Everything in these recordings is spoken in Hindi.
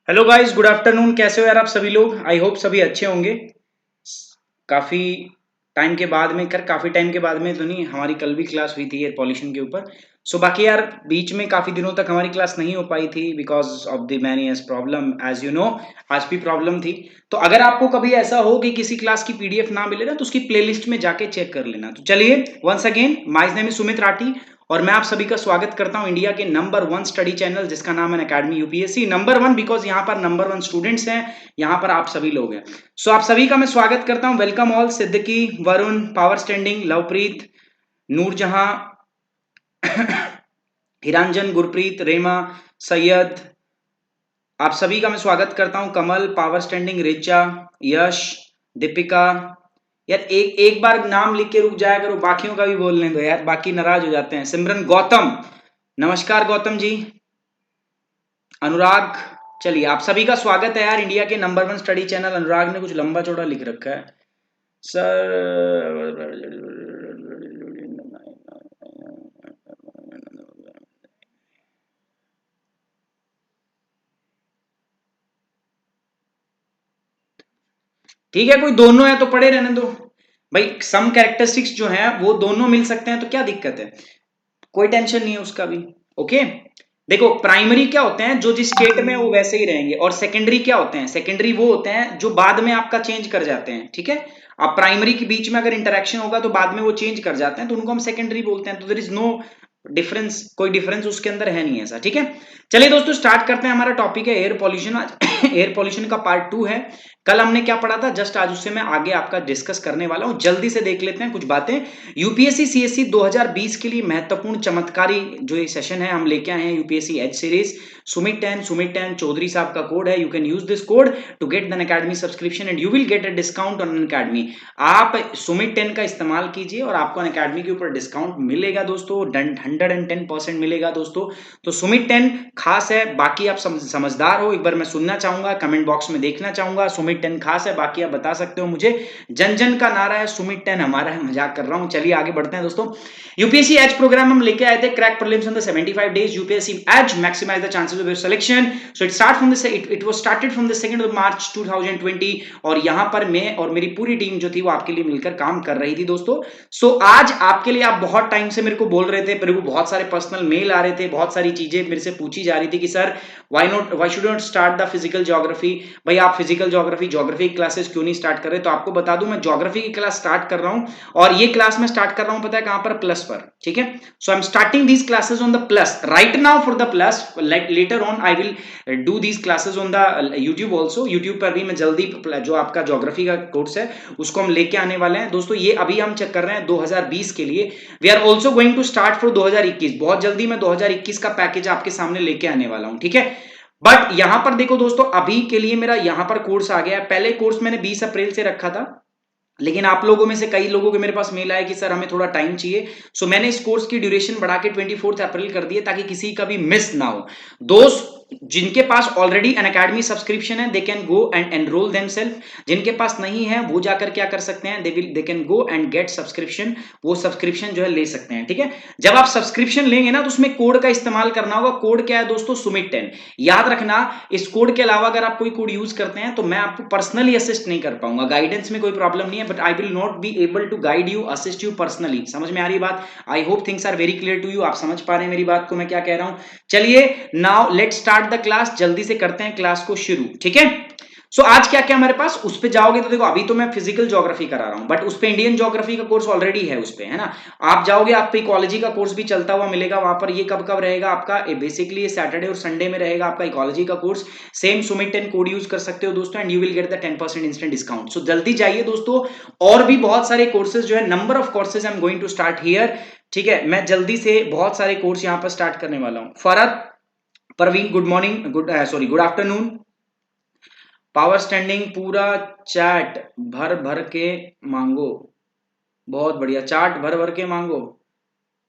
Hello guys, good afternoon. कैसे हो यार आप सभी लोग? आई होप सभी अच्छे होंगे। काफ़ी काफ़ी टाइम के बाद में तो नहीं, हमारी कल भी क्लास हुई थी एयर पॉल्यूशन के ऊपर। सो बाकी यार बीच में काफ़ी दिनों तक हमारी क्लास नहीं हो पाई थी because of the many S problem, as you know. आज भी प्रॉब्लम थी। तो अगर आपको कभी ऐसा हो कि किसी क्लास की पीडीएफ ना मिले ना, तो उसकी प्लेलिस्ट में जाके चेक कर लेना। तो चलिए, once again my name is Sumit Rathi और मैं आप सभी का स्वागत करता हूं इंडिया के नंबर वन स्टडी चैनल जिसका नाम है academy UPSC. Number one because यहाँ पर नंबर वन स्टूडेंट्स हैं, यहाँ पर आप सभी लोग हैं। सो आप सभी का मैं स्वागत करता हूं। Welcome all. Siddiqui, Varun, power standing, Lovepreet, Noorjahan, Hiranjan, Gurpreet, Rema, Syed, आप सभी का मैं स्वागत करता हूं। Kamal, power standing, Richa, Yash, Deepika. यार एक एक बार नाम लिख के रुक जाया करो, बाकियों का भी बोलने दो यार, बाकी नाराज हो जाते हैं। सिमरन, गौतम, नमस्कार गौतम जी, अनुराग। चलिए, आप सभी का स्वागत है यार इंडिया के नंबर वन स्टडी चैनल। अनुराग ने कुछ लंबा चौड़ा लिख रखा है सर। ठीक है, कोई दोनों है तो पढ़े रहने दो भाई। सम कैरेक्टरिस्टिक्स जो है वो दोनों मिल सकते हैं तो क्या दिक्कत है, कोई टेंशन नहीं है उसका भी। ओके, देखो प्राइमरी क्या होते हैं, जो जिस स्टेट में वो वैसे ही रहेंगे। और सेकेंडरी क्या होते हैं, सेकेंडरी वो होते हैं जो बाद में आपका चेंज कर जाते हैं। ठीक है, अब प्राइमरी के बीच में अगर इंटरेक्शन होगा तो बाद में वो चेंज कर जाते हैं, तो उनको हम सेकेंडरी बोलते हैं। तो देयर इज नो डिफरेंस, कोई डिफरेंस उसके अंदर है नहीं ऐसा। ठीक है, चलिए दोस्तों स्टार्ट करते हैं। हमारा टॉपिक है एयर पॉल्यूशन। आज एयर पॉल्यूशन का पार्ट 2 है। कल हमने क्या पढ़ा था, जस्ट आज उससे मैं आगे आपका डिस्कस करने वाला हूं। जल्दी से देख लेते हैं कुछ बातें। यूपीएससी सीएससी 2020 के लिए महत्वपूर्ण चमत्कारी जो ये सेशन है हम लेके आए हैं, UPSC H series. Sumit 10 Chaudhary साहब का कोड है। You can use this code to get the academy subscription and you will get a discount on academy. आप सुमित 10 का इस्तेमाल कीजिए और आपको अकेडमी के ऊपर डिस्काउंट मिलेगा दोस्तों, 110% मिलेगा दोस्तों। तो सुमित 10 खास है, बाकी आप समझदार हो। एक बार मैं सुनना चाहूंगा, कमेंट बॉक्स में देखना चाहूंगा। सुमित 10 खास है, बाकी आप बता सकते हो मुझे। जन जन का नारा है, सुमित 10 हमारा है। मजाक कर रहा हूं। चलिए आगे बढ़ते हैं दोस्तों। यूपीएससी एज प्रोग्राम हम लेके आए थे, crack prelims in the 75 days UPSC as maximise the chances of your selection. So it was started from the 2nd of March 2020 और यहां पर मैं और मेरी पूरी टीम जो थी वो आपके लिए मिलकर काम कर रही थी दोस्तों। सो आज आपके लिए, आप बहुत टाइम से मेरे को बोल रहे थे, मेरे को बहुत सारे पर्सनल मेल आ रहे थे, बहुत सारी चीजें मेरे से पूछी जा रही थी कि sir why should not start the physical geography. भाई आप फिजिकल ज्योग्राफी क्लासेस क्यों नहीं स्टार्ट कर रहे? तो आपको बता दूं, मैं ज्योग्राफी की क्लास स्टार्ट कर रहा हूं और ये क्लास में स्टार्ट कर रहा हूं पता है कहां पर? प्लस पर। ठीक है, so I am starting these classes on the plus right now for the plus. Later on I will do these classes on the YouTube also. YouTube पर भी मैं जल्दी जो आपका ज्योग्राफी का कोर्स है उसको हम लेके आने वाले हैं दोस्तों। ये अभी हम चेक कर रहे हैं 2020 के लिए। We are also going to start for 2021। बहुत जल्दी मैं 2021 का पैकेज आपके सामने लेके आने वाला हूं। ठीक है, बट यहां पर देखो दोस्तों, अभी के लिए मेरा यहां पर कोर्स आ गया है। पहले कोर्स मैंने 20 अप्रैल से रखा था, लेकिन आप लोगों में से कई लोगों के मेरे पास मेल आया कि सर हमें थोड़ा टाइम चाहिए। सो मैंने इस कोर्स की ड्यूरेशन बढ़ा के 24 अप्रैल कर दी है, ताकि किसी का भी मिस ना हो। दोस्त जिनके पास ऑलरेडी एन अकेडमी सब्सक्रिप्शन है, they can go and enrol themselves. जिनके पास नहीं है वो जाकर क्या कर सकते हैं, दे can go and get subscription. वो सब्सक्रिप्शन जो है ले सकते हैं। ठीक है, जब आप सब्सक्रिप्शन लेंगे ना तो उसमें कोड का इस्तेमाल करना होगा। कोड क्या है दोस्तों? सुमित 10। याद रखना, इस कोड के अलावा अगर आप कोई कोड यूज करते हैं तो मैं आपको पर्सनली असिस्ट नहीं कर पाऊंगा। गाइडेंस में कोई प्रॉब्लम नहीं है, but I will not be able to guide you, assist you personally. समझ में आ रही बात? I hope things are very clear to you. आप समझ पा रहे हैं मेरी बात को, मैं क्या कह रहा हूं? चलिए now let start the class. जल्दी से करते हैं क्लास को शुरू। ठीक है, सो आज क्या क्या हमारे पास, उस पे जाओगे तो देखो अभी तो मैं फिजिकल ज्योग्राफी करा रहा हूं, बट उस पे इंडियन ज्योग्राफी का कोर्स ऑलरेडी है उस पे, है ना। आप जाओगे, आप पे इकोलॉजी का कोर्स भी चलता हुआ मिलेगा वहां पर। ये कब कब रहेगा आपका? बेसिकली ये सैटरडे और संडे में रहेगा आपका इकोलॉजी का कोर्स। सेम सुमित 10 कोड यूज कर सकते हो दोस्तों and you will get the 10% instant discount. So जल्दी जाइए दोस्तों। और भी बहुत सारे कोर्सेज जो है, number of courses I am going to start here. ठीक है, मैं जल्दी से बहुत सारे कोर्स यहां पर स्टार्ट करने वाला हूं। Farhat, Parveen, good morning, good afternoon. Power standing पूरा चैट भर भर के मांगो। बहुत बढ़िया, चार्ट भर भर के मांगो।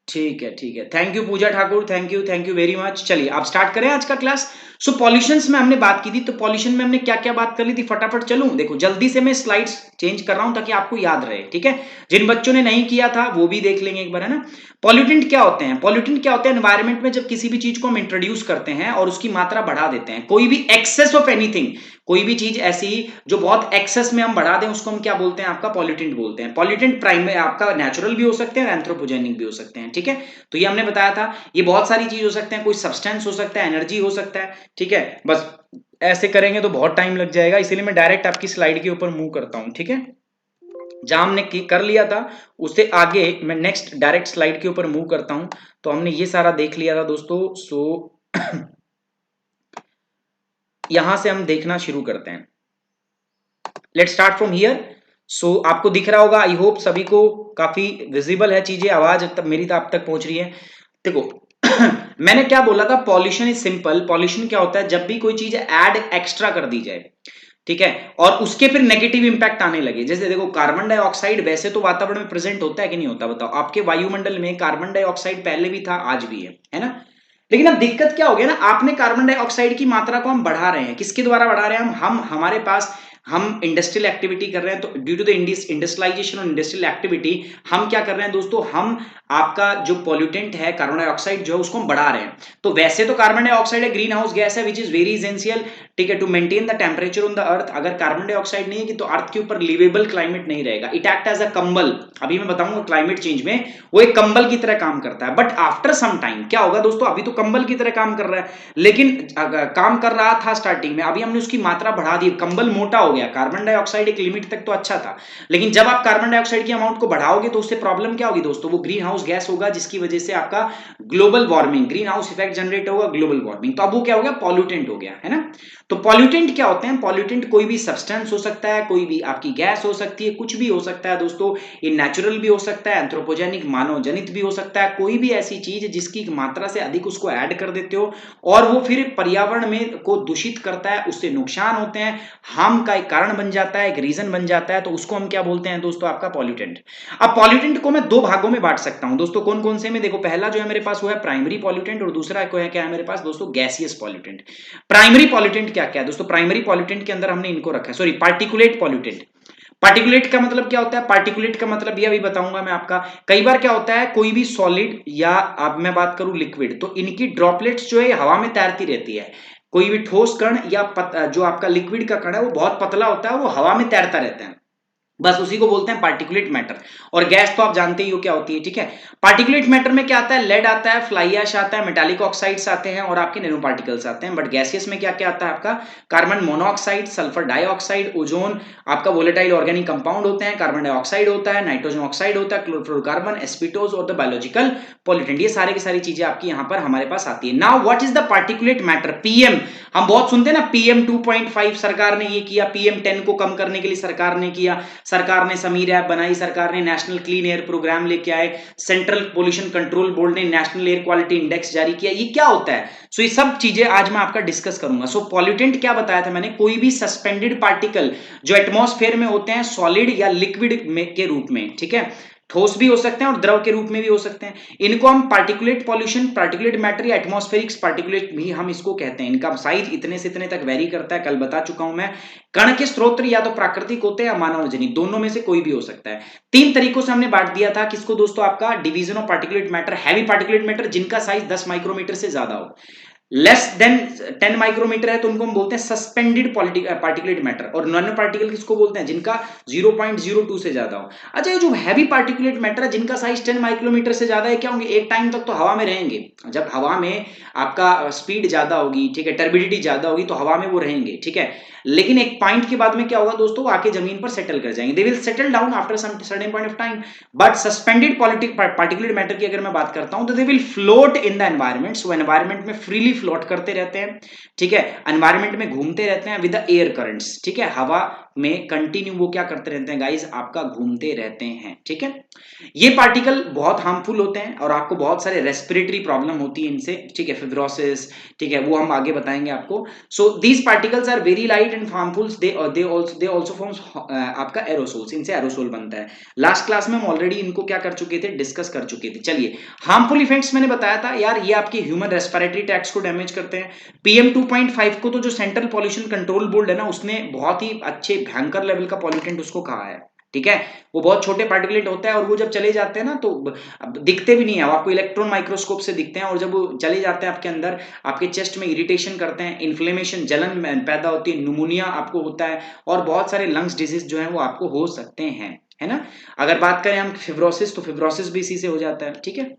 ठीक है ठीक है, thank you Pooja Thakur, thank you very much. चलिए आप स्टार्ट करें आज का क्लास। सो पॉल्यूशंस में हमने बात की थी, तो पॉल्यूशन में हमने क्या क्या बात कर ली थी, फटाफट चलूं, देखो जल्दी से मैं स्लाइड्स चेंज कर रहा हूं ताकि आपको याद रहे, ठीक है। जिन बच्चों ने नहीं किया था वो भी देख लेंगे एक बार, है ना। पॉल्यूटेंट क्या होते हैं, पॉल्यूटेंट क्या होते हैं, एनवायरमेंट में जब किसी भी चीज को हम इंट्रोड्यूस करते हैं और उसकी मात्रा बढ़ा देते हैं, कोई भी एक्सेस ऑफ एनीथिंग, कोई भी चीज ऐसी जो बहुत एक्सेस में हम बढ़ा दें, उसको हम क्या बोलते हैं, आपका पॉल्यूटेंट बोलते हैं। पॉल्यूटेंट प्राइमरी आपका नेचुरल भी हो सकते हैं और एंथ्रोपोजेनिक भी हो सकते हैं, ठीक है। तो ये हमने बताया था, ये बहुत सारी चीज हो सकते हैं, कोई सब्सटेंस हो सकता है, एनर्जी हो सकता है, ठीक है। बस ऐसे करेंगे तो बहुत टाइम लग जाएगा, इसलिए मैं डायरेक्ट आपकी स्लाइड के ऊपर मूव करता हूं, ठीक है। जहां हमने कर लिया था उससे आगे मैं नेक्स्ट डायरेक्ट स्लाइड के ऊपर मूव करता हूं। तो हमने ये सारा देख लिया था दोस्तों, सो यहां से हम देखना शुरू करते हैं। Let's start from here. So आपको दिख रहा होगा, आई होप सभी को काफी विजिबल है चीजें, आवाज तब मेरी आप तक पहुंच रही है। देखो मैंने क्या बोला था, पॉल्यूशन इज सिंपल। पॉल्यूशन क्या होता है, जब भी कोई चीज ऐड एक्स्ट्रा कर दी जाए, ठीक है, और उसके फिर नेगेटिव इंपैक्ट आने लगे। जैसे देखो कार्बन डाइऑक्साइड वैसे तो वातावरण में प्रेजेंट होता है कि नहीं होता, बताओ। आपके वायुमंडल में कार्बन डाइऑक्साइड पहले भी था, आज भी है ना। लेकिन अब दिक्कत क्या हो गया ना, आपने कार्बन डाइऑक्साइड की मात्रा को हम बढ़ा रहे हैं, किसके द्वारा बढ़ा रहे हैं, हम हमारे पास हम इंडस्ट्रियल एक्टिविटी कर रहे हैं, तो ड्यू टू द इंडस्ट्रियलाइजेशन और इंडस्ट्रियल एक्टिविटी हम क्या कर रहे हैं दोस्तों, हम आपका जो पॉल्यूटेंट है कार्बन डाइऑक्साइड जो है उसको हम बढ़ा रहे हैं। तो वैसे तो कार्बन डाइऑक्साइड एक ग्रीन हाउस गैस है विच इज वेरी एसेंशियल, ठीक है, to maintain the temperature on the earth. अगर कार्बन डाइऑक्साइड नहीं है तो अर्थ के ऊपर लिवेबल क्लाइमेट नहीं रहेगा। इट एक्ट एज अ कंबल, अभी मैं बताऊंगा क्लाइमेट चेंज में वो एक कंबल की तरह काम करता है। बट आफ्टर सम टाइम क्या होगा दोस्तों, अभी तो कंबल की तरह काम कर रहा है, लेकिन काम कर रहा था स्टार्टिंग में, अभी हमने उसकी मात्रा बढ़ा दी, कंबल मोटा हो गया। कार्बन डाइऑक्साइड एक लिमिट तक तो अच्छा था, लेकिन जब आप कार्बन डाइऑक्साइड की अमाउंट को बढ़ाओगे तो उससे प्रॉब्लम क्या होगी दोस्तों, वो ग्रीन हाउस गैस होगा, जिसकी वजह से आपका global warming, green house effect generate होगा, ग्लोबल वार्मिंग। तो अब वो क्या हो गया, पॉल्यूटेंट हो गया, है ना। तो पॉल्यूटेंट क्या होते हैं, पॉल्यूटेंट कोई भी सब्सटेंस हो सकता है, कोई भी आपकी गैस हो सकती है, कुछ भी हो सकता है दोस्तों। ये नेचुरल भी हो सकता है, एंथ्रोपोजेनिक मानव जनित भी हो सकता है, कोई भी ऐसी चीज जिसकी मात्रा से अधिक उसको ऐड कर देते हो और वो फिर पर्यावरण में को दूषित करता है, उससे नुकसान होते हैं, हार्म का एक कारण बन जाता है, एक रीजन बन जाता है, तो उसको हम क्या बोलते हैं दोस्तों, आपका पॉल्यूटेंट। अब पॉल्यूटेंट को मैं दो भागों में बांट सकता हूं दोस्तों, कौन कौन से में, देखो पहला जो है मेरे पास वो है प्राइमरी पॉल्यूटेंट और दूसरा क्या है मेरे पास दोस्तों, गैसियस पॉल्यूटेंट। प्राइमरी पॉल्यूटेंट क्या क्या है दोस्तों, प्राइमरी पॉल्यूटेंट के अंदर हमने इनको रखा है, सॉरी पार्टिकुलेट पॉल्यूटेंट। पार्टिकुलेट का मतलब क्या होता है, पार्टिकुलेट का मतलब ये अभी बताऊंगा मैं आपका। कई बार क्या होता है, कोई भी सॉलिड या अब मैं बात करूं लिक्विड, तो इनकी ड्रॉपलेट्स जो है हवा में तैरती रहती है। कोई भी ठोस कण या जो आपका लिक्विड का कण है वो बहुत पतला होता है, वो हवा में तैरता रहता है, बस उसी को बोलते हैं पार्टिकुलेट मैटर। और गैस तो आप जानते ही हो क्या होती है, ठीक है। पार्टिकुलेट मैटर में क्या आता है, लेड आता है, फ्लाई ऐश आता है, मेटालिक ऑक्साइड्स आते हैं और आपके नैनो पार्टिकल्स आते हैं। बट गैसियस में क्या क्या आता है आपका, carbon monoxide, sulphur dioxide, ozone, आपका वोलेटाइल ऑर्गेनिक कंपाउंड होते हैं, कार्बन डाइऑक्साइड होता है, नाइट्रोजन ऑक्साइड होता है, क्लोरोफ्लोरोकार्बन, एस्पिटोज और द बायोलॉजिकल पॉल्यूटेंट। ये सारे की सारी चीजें आपकी यहाँ पर हमारे पास आती है। Now what is the particulate matter, PM. हम बहुत सुनते हैं ना, पीएम 2.5 सरकार ने ये किया, पीएम 10 को कम करने के लिए सरकार ने किया, सरकार ने समीर ऐप बनाई, सरकार ने नेशनल क्लीन एयर प्रोग्राम लेके आए, सेंट्रल पोल्यूशन कंट्रोल बोर्ड ने नेशनल एयर क्वालिटी इंडेक्स जारी किया। ये क्या होता है, सो ये सब चीजें आज मैं आपका डिस्कस करूंगा। सो पॉल्यूटेंट क्या बताया था मैंने, कोई भी सस्पेंडेड पार्टिकल जो एटमॉस्फेयर में होते हैं सॉलिड या लिक्विड के रूप में, ठीक है, ठोस भी हो सकते हैं और द्रव के रूप में भी हो सकते हैं, इनको हम पार्टिकुलेट पॉल्यूशन, पार्टिकुलेट मैटर या एटमॉस्फेरिक पार्टिकुलेट भी हम इसको कहते हैं। इनका साइज इतने से इतने तक वेरी करता है, कल बता चुका हूं मैं। कण के स्रोत या तो प्राकृतिक होते हैं या मानव जनित, दोनों में से कोई भी हो सकता है। तीन तरीकों से हमने बांट दिया था किसको दोस्तों, आपका division of particulate matter. Heavy particulate matter जिनका साइज 10 माइक्रोमीटर से ज्यादा हो, लेस देन 10 माइक्रोमीटर है तो उनको हम बोलते हैं सस्पेंडेड पार्टिकुलेट मैटर। और नॉन पार्टिकल किसको बोलते हैं, जिनका 0.02 से ज्यादा हो। अच्छा, ये जो हैवी पार्टिकुलेट मैटर है जिनका साइज 10 माइक्रोमीटर से ज्यादा है, क्या होंगे, एक टाइम तक तो हवा में रहेंगे। जब हवा में आपका स्पीड ज्यादा होगी, ठीक है, टर्बिडिटी ज्यादा होगी, तो हवा में वो रहेंगे, ठीक है, लेकिन एक पॉइंट के बाद में क्या होगा दोस्तों, वो आके जमीन पर सेटल कर जाएंगे, they will settle down after some certain point of time. But suspended particulate matter की अगर मैं बात करता हूं तो they will float in the environment. So environment में फ्रीली फ्लोट करते रहते हैं, ठीक है, एनवायरमेंट में घूमते रहते हैं विद द एयर करंट्स, ठीक है, हवा में कंटिन्यू वो क्या करते रहते हैं गाइस, आपका घूमते रहते हैं। ठीक है, ये पार्टिकल बहुत हार्मफुल होते हैं और आपको बहुत सारे रेस्पिरेटरी प्रॉब्लम होती है इनसे। ठीक है, फिब्रोसिस, ठीक है, वो हम आगे बताएंगे आपको। So these particles are very light and harmful, they also forms आपका एरोसोल्स, इनसे एरोसोल बनता है। लास्ट क्लास में हम ऑलरेडी इनको क्या कर चुके थे, डिस्कस कर चुके थे। चलिए, हार्मफुल इफेक्ट्स मैंने बताया था यार, ये आपके ह्यूमन रेस्पिरेटरी ट्रैक्ट्स को डैमेज करते हैं। पीएम 2.5 को तो जो सेंट्रल पॉल्यूशन कंट्रोल बोर्ड है ना, उसने बहुत ही अच्छे भयंकर लेवल का पॉल्यूटेंट उसको कहा है। ठीक है, वो बहुत छोटे पार्टिकुलेट होता है और वो जब चले जाते हैं ना तो दिखते भी नहीं है, आपको इलेक्ट्रॉन माइक्रोस्कोप से दिखते हैं, और जब वो चले जाते हैं आपके अंदर, आपके चेस्ट में इरिटेशन करते हैं, इन्फ्लेमेशन, जलन पैदा होती है, न्यूमोनिया आपको होता है, और बहुत सारे लंग्स डिजीज जो है वो आपको हो सकते हैं, है ना। अगर बात करें हम फिब्रोसिस, तो फिब्रोसिस भी इसी से हो जाता है। ठीक है,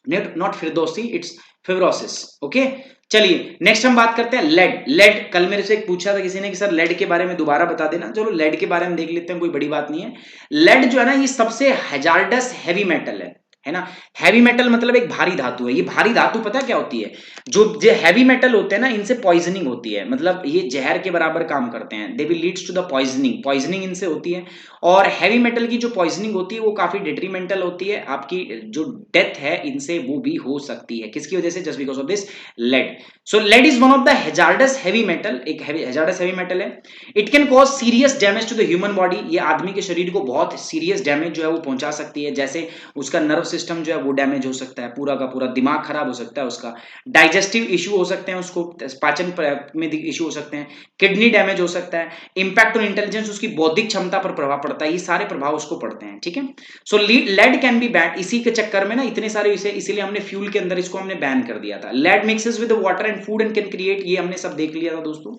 not Firdausi, it's fibrosis. Okay, चलिए नेक्स्ट हम बात करते हैं लेड। लेड कल मेरे से पूछा था किसी ने कि सर लेड के बारे में दोबारा बता देना, चलो लेड के बारे में देख लेते हैं, कोई बड़ी बात नहीं है। लेड जो है ना, ये सबसे हैजार्डस हैवी मेटल है ना। हैवी मेटल मतलब एक भारी धातु है। ये भारी धातु पता क्या होती है, जो हैवी मेटल होते हैं ना, इनसे पॉइजनिंग होती है, मतलब ये जहर के बराबर काम करते हैं। They will leads to the poisoning, poisoning इनसे होती है। और हैवी मेटल की जो पॉइजनिंग होती है वो काफी डिट्रीमेंटल होती है, आपकी जो डेथ है इनसे वो भी हो सकती है। किसकी वजह से? Just because of this lead. So lead is one of the hazardous heavy metal, एक हैजार्डस हैवी मेटल है। It can cause serious damage to the human body, ये आदमी के शरीर को बहुत सीरियस डैमेज जो है वो पहुंचा सकती है। जैसे उसका नर्व सिस्टम जो है वो डैमेज हो सकता है, पूरा का पूरा दिमाग खराब हो सकता है उसका, डाइजेस्टिव इशू हो सकते हैं उसको, पाचन में इशू हो सकते हैं, किडनी डैमेज हो सकता है, इंपैक्ट ऑन इंटेलिजेंस, उसकी बौद्धिक क्षमता पर प्रभाव पड़ता है, ये सारे प्रभाव उसको पड़ते हैं। ठीक है, सो लेड कैन बी बैन, इसी के चक्कर में ना इतने सारे इसे, इसीलिए हमने फ्यूल के अंदर इसको हमने बैन कर दिया था। Lead mixes with water and food and can create, ये हमने सब देख लिया था दोस्तों।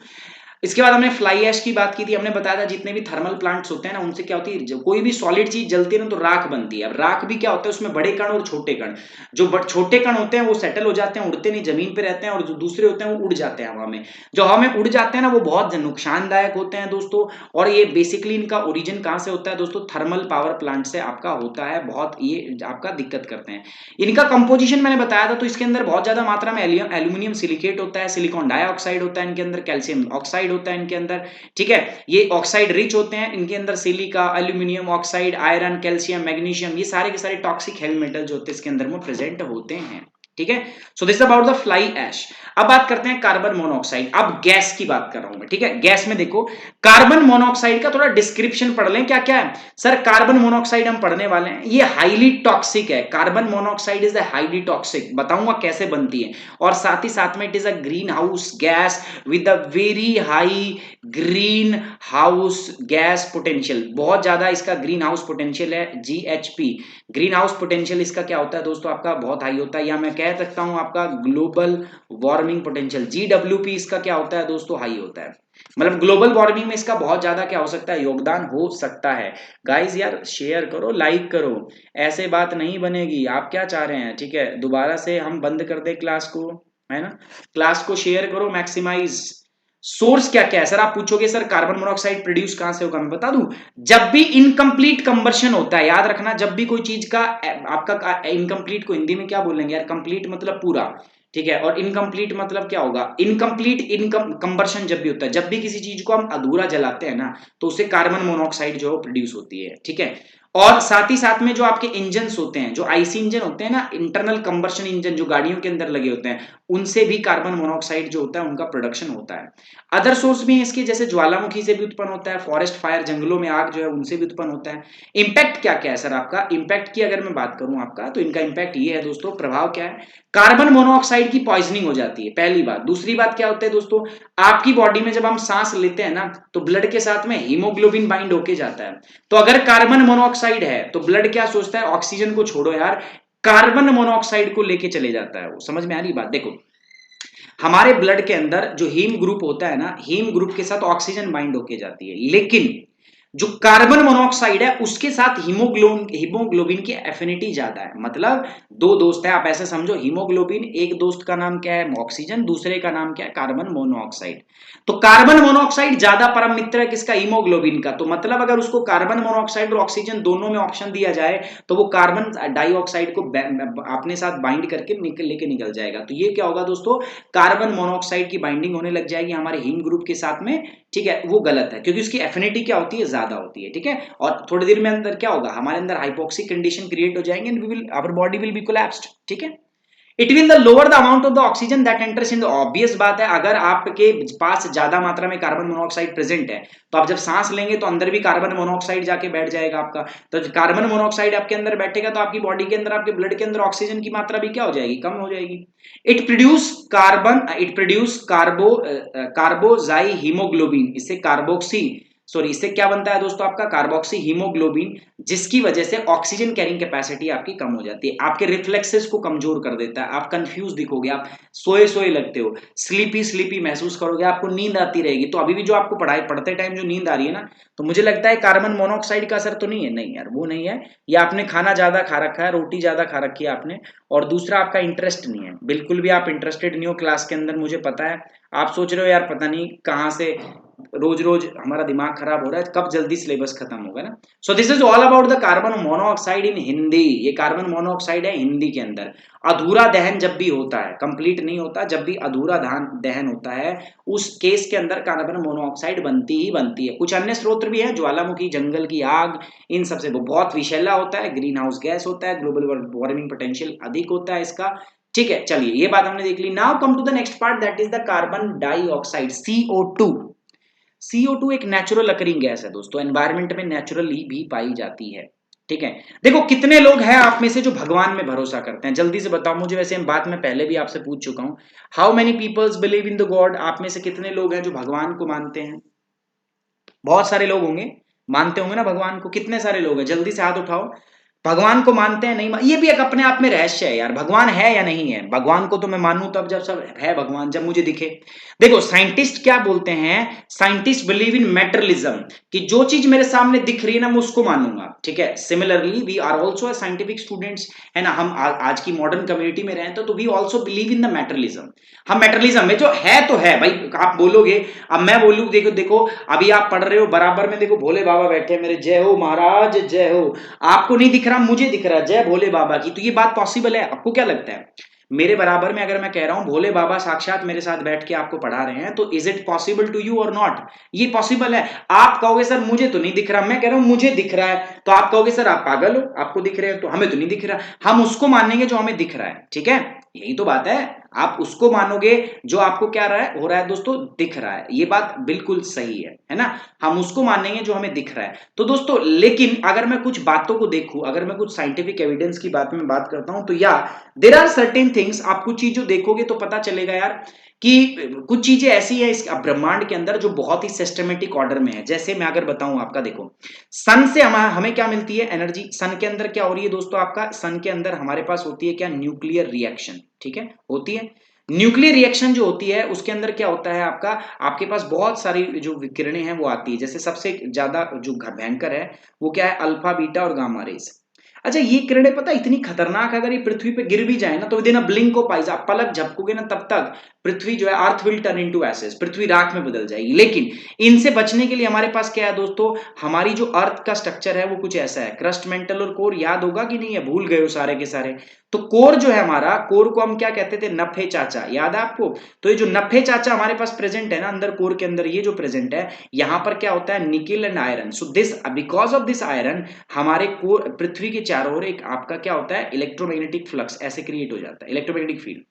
इसके बाद हमने फ्लाई ऐश की बात की थी, हमने बताया था जितने भी थर्मल प्लांट्स होते हैं ना, उनसे क्या होती है, कोई भी सॉलिड चीज जलती है ना तो राख बनती है। अब राख भी क्या होता है, उसमें बड़े कण और छोटे कण, जो छोटे कण होते हैं वो सेटल हो जाते हैं, उड़ते नहीं, जमीन पे रहते हैं, और जो दूसरे होते हैं वो उड़ जाते हैं हवा में। जो हवा में उड़ जाते हैं ना वो बहुत नुकसानदायक होते हैं दोस्तों। और ये बेसिकली इनका ओरिजिन कहां से होता है दोस्तों, थर्मल पावर प्लांट से आपका होता है, बहुत ये आपका दिक्कत करते हैं। इनका कंपोजिशन मैंने बताया था, तो इसके अंदर बहुत ज्यादा मात्रा में एल्यूमिनियम सिलिकेट होता है, सिलिकॉन डाइऑक्साइड होता है इनके अंदर, कैल्शियम ऑक्साइड होता है इनके अंदर। ठीक है, ये ऑक्साइड रिच होते हैं, इनके अंदर silica, aluminium oxide, iron, calcium, magnesium, ये सारे के सारे टॉक्सिक हेवी मेटल जो होते हैं इसके अंदर में प्रेजेंट होते हैं। ठीक है, so this about the fly ash. अब बात करते हैं कार्बन मोनोऑक्साइड, अब गैस की बात कर रहा हूं मैं। ठीक है, गैस में देखो, कार्बन मोनोऑक्साइड का थोड़ा डिस्क्रिप्शन पढ़ लें, क्या क्या है सर। कार्बन मोनोऑक्साइड हम पढ़ने वाले हैं, ये हाईली टॉक्सिक है। Carbon monoxide is highly toxic, बताऊंगा कैसे बनती है, और साथ ही साथ में it is a green house gas with a very high green house gas potential, बहुत ज्यादा इसका ग्रीन हाउस पोटेंशियल है, GHP। ग्रीन हाउस पोटेंशियल इसका क्या होता है दोस्तों, आपका बहुत हाई होता है, या मैं कह सकता हूं आपका ग्लोबल वार्मिंग पोटेंशियल, GWP इसका क्या होता है दोस्तों, हाई होता है। मतलब ग्लोबल वार्मिंग में इसका बहुत ज्यादा क्या हो सकता है, योगदान हो सकता है। गाइस यार शेयर करो, लाइक करो, ऐसे बात नहीं बनेगी। आप क्या चाह रहे हैं? ठीक है, दोबारा से हम बंद कर दे क्लास को, है ना। क्लास को शेयर करो, मैक्सिमाइज। सोर्स क्या क्या है सर, आप पूछोगे सर कार्बन मोनोऑक्साइड प्रोड्यूस कहां से होगा, मैं बता दूं, जब भी इनकम्प्लीट कंबर्शन होता है, याद रखना, जब भी कोई चीज का आपका इनकम्प्लीट को हिंदी में क्या बोलेंगे यार, कंप्लीट मतलब पूरा, ठीक है, और इनकम्प्लीट मतलब क्या होगा, इनकम्प्लीट कंबर्शन जब भी होता है, जब भी किसी चीज को हम अधूरा जलाते हैं ना, तो उससे कार्बन मोनोऑक्साइड जो है प्रोड्यूस होती है। ठीक है, और साथ ही साथ में जो आपके इंजन होते हैं, जो आईसी इंजन होते हैं ना, इंटरनल कंबर्शन इंजन जो गाड़ियों के अंदर लगे होते हैं, उनसे भी कार्बन मोनोऑक्साइड जो होता है उनका प्रोडक्शन होता है। अदर सोर्स भी है इसके, जैसे ज्वालामुखी से भी उत्पन्न होता है, फॉरेस्ट फायर, जंगलों में आग जो है उनसे भी उत्पन्न होता है। इंपैक्ट क्या क्या है सर आपका, इंपैक्ट की अगर मैं बात करूं आपका, तो इनका इंपैक्ट ये है दोस्तों, प्रभाव क्या है, कार्बन मोनोऑक्साइड की पॉइजनिंग हो जाती है, पहली बात। दूसरी बात क्या होता है दोस्तों, आपकी बॉडी में जब हम सांस लेते हैं ना, तो ब्लड के साथ में हीमोग्लोबिन बाइंड होके जाता है। तो अगर कार्बन मोनोऑक्साइड है तो ब्लड क्या सोचता है, ऑक्सीजन को छोड़ो यार, कार्बन मोनोऑक्साइड को लेके चले जाता है। वो समझ में आ रही बात? देखो, हमारे ब्लड के अंदर जो हीम ग्रुप होता है ना, हीम ग्रुप के साथ ऑक्सीजन बाइंड होके जाती है, लेकिन जो कार्बन मोनोऑक्साइड है उसके साथ हीमोग्लोबिन की एफिनिटी ज्यादा है। मतलब दो दोस्त है, आप ऐसे समझो, हीमोग्लोबिन, एक दोस्त का नाम क्या है, ऑक्सीजन, दूसरे का नाम क्या है, कार्बन मोनोऑक्साइड। तो कार्बन मोनोऑक्साइड ज्यादा परम मित्र है किसका, हीमोग्लोबिन का। तो मतलब अगर उसको कार्बन मोनोऑक्साइड और ऑक्सीजन दोनों में ऑप्शन दिया जाए, तो वो कार्बन डाइऑक्साइड को अपने साथ बाइंड करके लेके निकल जाएगा। तो ये क्या होगा दोस्तों, कार्बन मोनोऑक्साइड की बाइंडिंग होने लग जाएगी हमारे हीम ग्रुप के साथ में। ठीक है, वो गलत है, क्योंकि उसकी एफिनिटी क्या होती है, ज्यादा होती है। ठीक है, और थोड़ी देर में अंदर क्या होगा, हमारे अंदर हाइपोक्सिक कंडीशन क्रिएट हो जाएंगे and we will, our body will be collapsed. ठीक है, it will the lower the amount of the oxygen that enters in the, obvious बात है, अगर आपके पास ज्यादा मात्रा में कार्बन मोनोऑक्साइड प्रेजेंट है तो आप जब सांस लेंगे तो अंदर भी कार्बन मोनोऑक्साइड जाके बैठ जाएगा आपका। तो कार्बन मोनोऑक्साइड आपके अंदर बैठेगा तो आपकी बॉडी के अंदर, आपके ब्लड के अंदर ऑक्सीजन की मात्रा भी क्या हो जाएगी, कम हो जाएगी। इट प्रोड्यूस कार्बोजाई हीमोग्लोबिन, इससे कार्बोक्सी, सॉरी इससे क्या बनता है दोस्तों, आपका कार्बोक्सी हीमोग्लोबिन, जिसकी वजह से ऑक्सीजन कैरिंग कैपेसिटी आपकी कम हो जाती है, आपके रिफ्लेक्सेस को कमजोर कर देता है, आप कंफ्यूज दिखोगे, आप सोए सोए लगते हो, स्लीपी स्लीपी महसूस करोगे, आपको नींद आती रहेगी। तो अभी भी जो आपको पढ़ाई पढ़ते टाइम जो नींद आ रही है ना, तो मुझे लगता है कार्बन मोनोऑक्साइड का असर तो नहीं है। नहीं यार, वो नहीं है, या आपने खाना ज्यादा खा रखा है, रोटी ज्यादा खा रखी है आपने, और दूसरा आपका इंटरेस्ट नहीं है, बिल्कुल भी आप इंटरेस्टेड नहीं हो क्लास के अंदर, मुझे पता है। आप सोच रहे हो यार पता नहीं कहाँ से रोज रोज हमारा दिमाग खराब हो रहा है, कब जल्दी सिलेबस खत्म होगा ना। So this is all about the carbon monoxide in Hindi. ये कार्बन मोनोऑक्साइड है हिंदी के अंदर। अधूरा दहन जब भी होता है, कंप्लीट नहीं होता, जब भी अधूरा दहन होता है उस केस के अंदर कार्बन मोनोऑक्साइड बनती ही बनती है। कुछ अन्य स्रोत भी है, ज्वालामुखी, जंगल की आग, इन सबसे वो बहुत विषैला होता है, ग्रीन हाउस गैस होता है, ग्लोबल वार्मिंग पोटेंशियल अधिक होता है इसका। ठीक है, चलिए ये बात हमने देख ली। Now come to the next part, that is the carbon dioxide, CO2। CO2 एक नेचुरल अकरिंग गैस है दोस्तों, एनवायरमेंट में नेचुरली भी पाई जाती है। ठीक है, देखो कितने लोग हैं आप में से जो भगवान में भरोसा करते हैं, जल्दी से बताओ मुझे। वैसे बात मैं पहले भी आपसे पूछ चुका हूं, how many peoples believe in the god. आप में से कितने लोग हैं जो भगवान को मानते हैं? बहुत सारे लोग होंगे, मानते होंगे ना भगवान को। कितने सारे लोग हैं, जल्दी से हाथ उठाओ। भगवान को मानते हैं, नहीं ये भी एक अपने आप में रहस्य है यार, भगवान है या नहीं है। भगवान को तो मैं मानूं तब जब सब है भगवान, जब मुझे दिखे। देखो साइंटिस्ट क्या बोलते हैं, साइंटिस्ट बिलीव इन मैटरलिज्म, कि जो चीज मेरे सामने दिख रही है ना मैं उसको मानूंगा। ठीक है, similarly we are also scientific students, है ना, हम आज की मॉडर्न कम्युनिटी में रहते हैं तो we also believe in the materialism. हम मैटरलिज्म में जो है तो है भाई, आप बोलोगे, अब मैं बोलूं, देखो देखो अभी आप पढ़ रहे हो, बराबर में देखो भोले बाबा बैठे हैं मेरे, जय हो महाराज जय हो। आपको नहीं दिख रहा, मुझे दिख रहा है, जय भोले बाबा की। तो ये बात पॉसिबल है? आपको क्या लगता है, मेरे बराबर में अगर मैं कह रहा हूं भोले बाबा साक्षात मेरे साथ बैठ के आपको पढ़ा रहे हैं, तो is it possible to you और नॉट? ये पॉसिबल है। आप कहोगे सर मुझे तो नहीं दिख रहा, मैं कह रहा हूं मुझे दिख रहा है, तो आप कहोगे सर आप पागल हो, आपको दिख रहे हैं, तो हमें तो नहीं दिख रहा। हम उसको मानेंगे जो हमें दिख रहा है। ठीक है, यही तो बात है, आप उसको मानोगे जो आपको क्या रहा है, हो रहा है दोस्तों, दिख रहा है। ये बात बिल्कुल सही है ना, हम उसको मानेंगे जो हमें दिख रहा है। तो दोस्तों लेकिन अगर मैं कुछ बातों को देखूं, अगर मैं कुछ साइंटिफिक एविडेंस की बात में बात करता हूं, तो या देयर आर सर्टेन थिंग्स, आप कुछ चीजों देखोगे तो पता चलेगा यार कि कुछ चीजें ऐसी है इस ब्रह्मांड के अंदर जो बहुत ही सिस्टमेटिक ऑर्डर में है। जैसे मैं अगर बताऊं आपका, देखो सन से हमें क्या मिलती है, एनर्जी। सन के अंदर क्या हो रही है दोस्तों, आपका सन के अंदर हमारे पास होती है क्या, न्यूक्लियर रिएक्शन। ठीक है, होती है न्यूक्लियर रिएक्शन जो होती है, उसके अंदर क्या होता है आपका, आपके पास बहुत सारी जो विकिरणें हैं वो आती है। जैसे सबसे ज्यादा जो भयंकर है वो क्या है, अल्फा बीटा और गामा रेज। अच्छा ये किरणें पता है इतनी खतरनाक, अगर ये पृथ्वी पे गिर भी जाए ना तो within a blink of eyes, आप पलक झपकोगे ना तब तक पृथ्वी जो है, earth will turn into ashes, पृथ्वी राख में बदल जाएगी। लेकिन इनसे बचने के लिए हमारे पास क्या है दोस्तों, हमारी जो अर्थ का स्ट्रक्चर है वो कुछ ऐसा है, क्रस्ट, मेंटल और कोर। याद होगा कि नहीं है, भूल गए हो सारे के सारे। तो कोर जो है हमारा, कोर को हम क्या कहते थे, नफे चाचा, याद है आपको? तो ये जो नफे चाचा हमारे पास प्रेजेंट है ना अंदर कोर के अंदर, ये जो प्रेजेंट है, यहां पर क्या होता है, nickel and iron. So this, because of this iron, हमारे कोर, पृथ्वी के चारों ओर एक आपका क्या होता है, इलेक्ट्रोमैग्नेटिक फ्लक्स ऐसे क्रिएट हो जाता है, इलेक्ट्रोमैग्नेटिक फील्ड।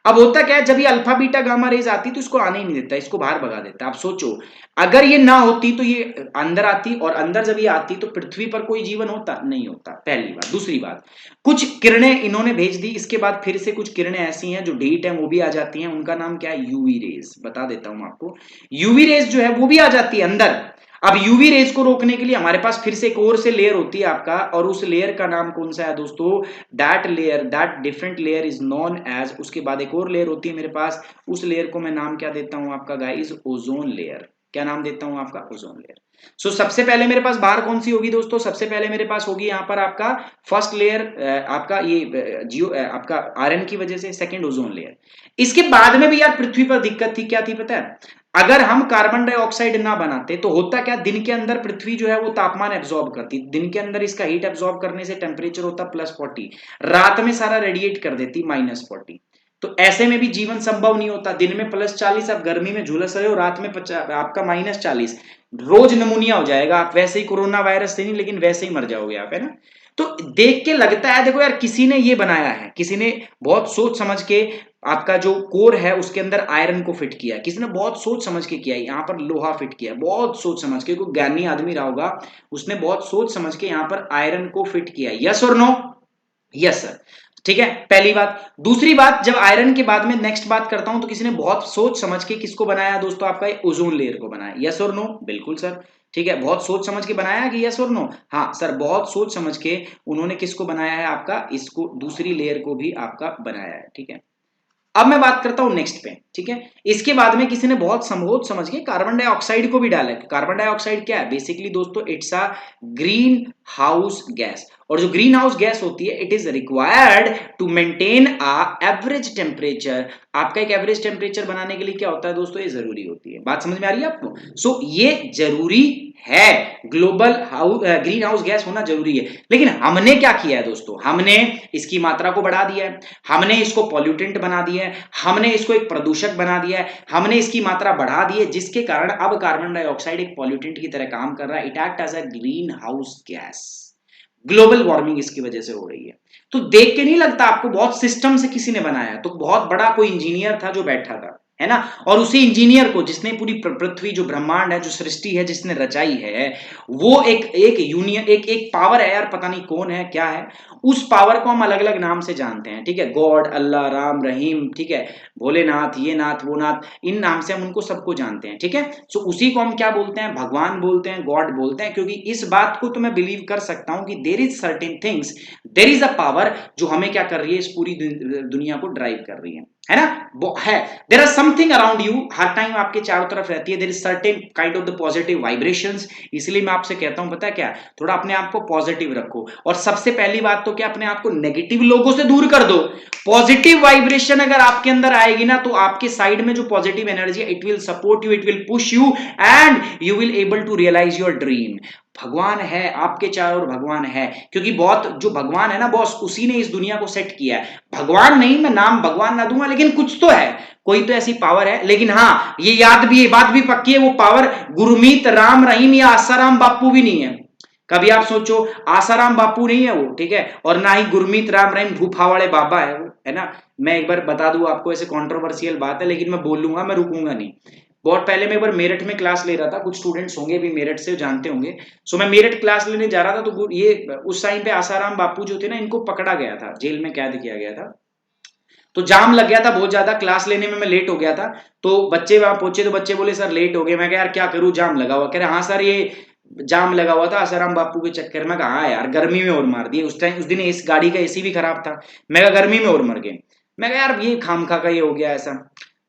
अब होता क्या है, जब ये अल्फा बीटा गामा रेज आती तो इसको आने ही नहीं देता, इसको बाहर भगा देता। आप सोचो अगर ये ना होती तो ये अंदर आती, और अंदर जब ये आती तो पृथ्वी पर कोई जीवन होता, नहीं होता, पहली बात। दूसरी बात, कुछ किरणें इन्होंने भेज दी, इसके बाद फिर से कुछ किरणें ऐसी हैं जो डीट है वो भी आ जाती हैं, उनका नाम क्या है, यूवी रेज। बता देता हूं आपको, यूवी रेज जो है वो भी आ जाती है अंदर। अब यूवी रेज को रोकने के लिए हमारे पास फिर से एक और से लेयर होती है आपका, और उस लेयर का नाम कौन सा है दोस्तों, that layer, that different layer is known as, उसके बाद एक और लेयर होती है मेरे पास, उस लेयर को मैं नाम क्या देता हूं आपका गाइस, ओजोन लेयर। क्या नाम देता हूं आपका, ओजोन लेयर। सो सबसे पहले मेरे पास बाहर कौन सी होगी दोस्तों, सबसे पहले मेरे पास होगी यहाँ पर आपका फर्स्ट लेयर, आपका ये जियो आपका आयरन की वजह से, सेकंड ओजोन लेयर। इसके बाद में भी यार पृथ्वी पर दिक्कत थी, क्या थी पता है, अगर हम कार्बन डाइऑक्साइड ना बनाते तो होता क्या, दिन के अंदर पृथ्वी जो है वो तापमान एब्जॉर्ब करती, दिन के अंदर इसका हीट एब्जॉर्ब करने से टेम्परेचर होता +40, रात में सारा रेडिएट कर देती -40। तो ऐसे में भी जीवन संभव नहीं होता। दिन में +40 आप गर्मी में झुलस रहे हो, रात में आपका -40, रोज नमूनिया हो जाएगा। आप वैसे ही कोरोना वायरस से नहीं, लेकिन वैसे ही मर जाओगे आप, है ना। तो देख के लगता है देखो यार किसी ने ये बनाया है, किसी ने बहुत सोच समझ के आपका जो कोर है उसके अंदर आयरन को फिट किया है, किसी ने बहुत सोच समझ के किया है, यहाँ पर लोहा फिट किया है बहुत सोच समझ के। कोई ज्ञानी आदमी रहा होगा, उसने बहुत सोच समझ के यहाँ पर आयरन को फिट किया है। यस और नो? Yes sir. ठीक है, पहली बात। दूसरी बात, जब आयरन के बाद में नेक्स्ट बात करता हूं, तो किसी ने बहुत सोच समझ के किसको बनाया दोस्तों? आपका ओजोन लेयर को बनाया। यस और नो? बिल्कुल सर। ठीक है, बहुत सोच समझ के बनाया कि यस और नो? हाँ सर, बहुत सोच समझ के उन्होंने किसको बनाया है? आपका इसको, दूसरी लेयर को भी आपका बनाया है। ठीक है, अब मैं बात करता हूं नेक्स्ट पे। ठीक है, इसके बाद में किसी ने बहुत समझ समझ के कार्बन डाइऑक्साइड को भी डाला है। कार्बन डाइऑक्साइड क्या है? बेसिकली दोस्तों it's a green house gas. और जो ग्रीन हाउस गैस होती है, it is required to maintain a average temperature. आपका एक एवरेज टेम्परेचर बनाने के लिए क्या होता है दोस्तों? ये जरूरी होती है। बात समझ में आ रही है आपको? सो ये जरूरी है, ग्लोबल ग्रीन हाउस गैस होना जरूरी है। लेकिन हमने क्या किया है दोस्तों? हमने इसकी मात्रा को बढ़ा दिया है, हमने इसको पॉल्यूटेंट बना दिया है, हमने इसको एक प्रदूषक बना दिया है, हमने इसकी मात्रा बढ़ा दी है, जिसके कारण अब कार्बन डाइऑक्साइड एक पॉल्यूटेंट की तरह काम कर रहा है। It act as a green house gas. Global warming इसकी वजह से हो रही है। तो देख के नहीं लगता आपको बहुत सिस्टम से किसी ने बनाया? तो बहुत बड़ा कोई इंजीनियर था जो बैठा था, है ना। और उसी इंजीनियर को, जिसने पूरी पृथ्वी, जो ब्रह्मांड है, जो सृष्टि है, जिसने रचाई है, वो एक यूनियन, एक पावर है यार, पता नहीं कौन है, क्या है। उस पावर को हम अलग अलग नाम से जानते हैं। ठीक है, गॉड, अल्लाह, राम, रहीम, ठीक है, भोलेनाथ, ये नाथ, वो नाथ, इन नाम से हम उनको सबको जानते हैं। ठीक है, सो उसी को हम क्या बोलते हैं? भगवान बोलते हैं, गॉड बोलते हैं। क्योंकि इस बात को तो मैं बिलीव कर सकता हूं कि there is certain things, there is a power जो हमें क्या कर रही है? इस पूरी दुनिया को ड्राइव कर रही है ना। वो है, there are something around you, हर टाइम आपके चारों तरफ रहती है। There is certain kind of the positive vibrations. इसलिए मैं आपसे कहता हूं, पता है क्या, थोड़ा अपने आप को पॉजिटिव रखो। और सबसे पहली बात तो क्या, अपने आप को नेगेटिव लोगों से दूर कर दो। पॉजिटिव वाइब्रेशन अगर आपके अंदर आएगी ना, तो आपके साइड में जो पॉजिटिव एनर्जी है, it will support you, it will push you, and you will able to realise your dream. भगवान है आपके चारों ओर, भगवान है। क्योंकि बहुत, जो भगवान है ना बॉस, उसी ने इस दुनिया को सेट किया है। भगवान नहीं, मैं नाम भगवान ना दूंगा, लेकिन कुछ तो है, कोई तो ऐसी पावर है। लेकिन हाँ, ये याद भी, ये बात भी पक्की है, वो पावर गुरमीत राम रहीम या आसाराम बापू भी नहीं है। कभी आप सोचो, आसाराम बापू नहीं है वो, ठीक है, और ना ही गुरमीत राम रहीम गुफा वाले बाबा है वो, है ना। मैं एक बार बता दूं आपको, ऐसे कंट्रोवर्शियल बात है, लेकिन मैं बोलूंगा, मैं रुकूंगा नहीं। बहुत पहले मैं एक बार मेरठ में क्लास ले रहा था, कुछ स्टूडेंट्स होंगे भी मेरठ से, जानते होंगे। सो मैं मेरठ क्लास लेने जा रहा था, तो ये उस टाइम पे आसाराम बापू जो थे ना, इनको पकड़ा गया था, जेल में कैद किया गया था। तो जाम लग गया था बहुत ज्यादा, क्लास लेने में मैं लेट हो गया था। तो बच्चे वहां पहुंचे, तो बच्चे बोले सर लेट हो गए। मैं कहा यार क्या करूं, जाम लगा हुआ। कह रहे हाँ सर, ये जाम लगा हुआ था आसाराम बापू के चक्कर में। कहा हाँ यार, गर्मी में और मार दिए। उस टाइम, उस दिन इस गाड़ी का एसी भी खराब था। मैं कहा गर्मी में और मर गए। मैं कहा यार ये खामखा का ये हो गया ऐसा।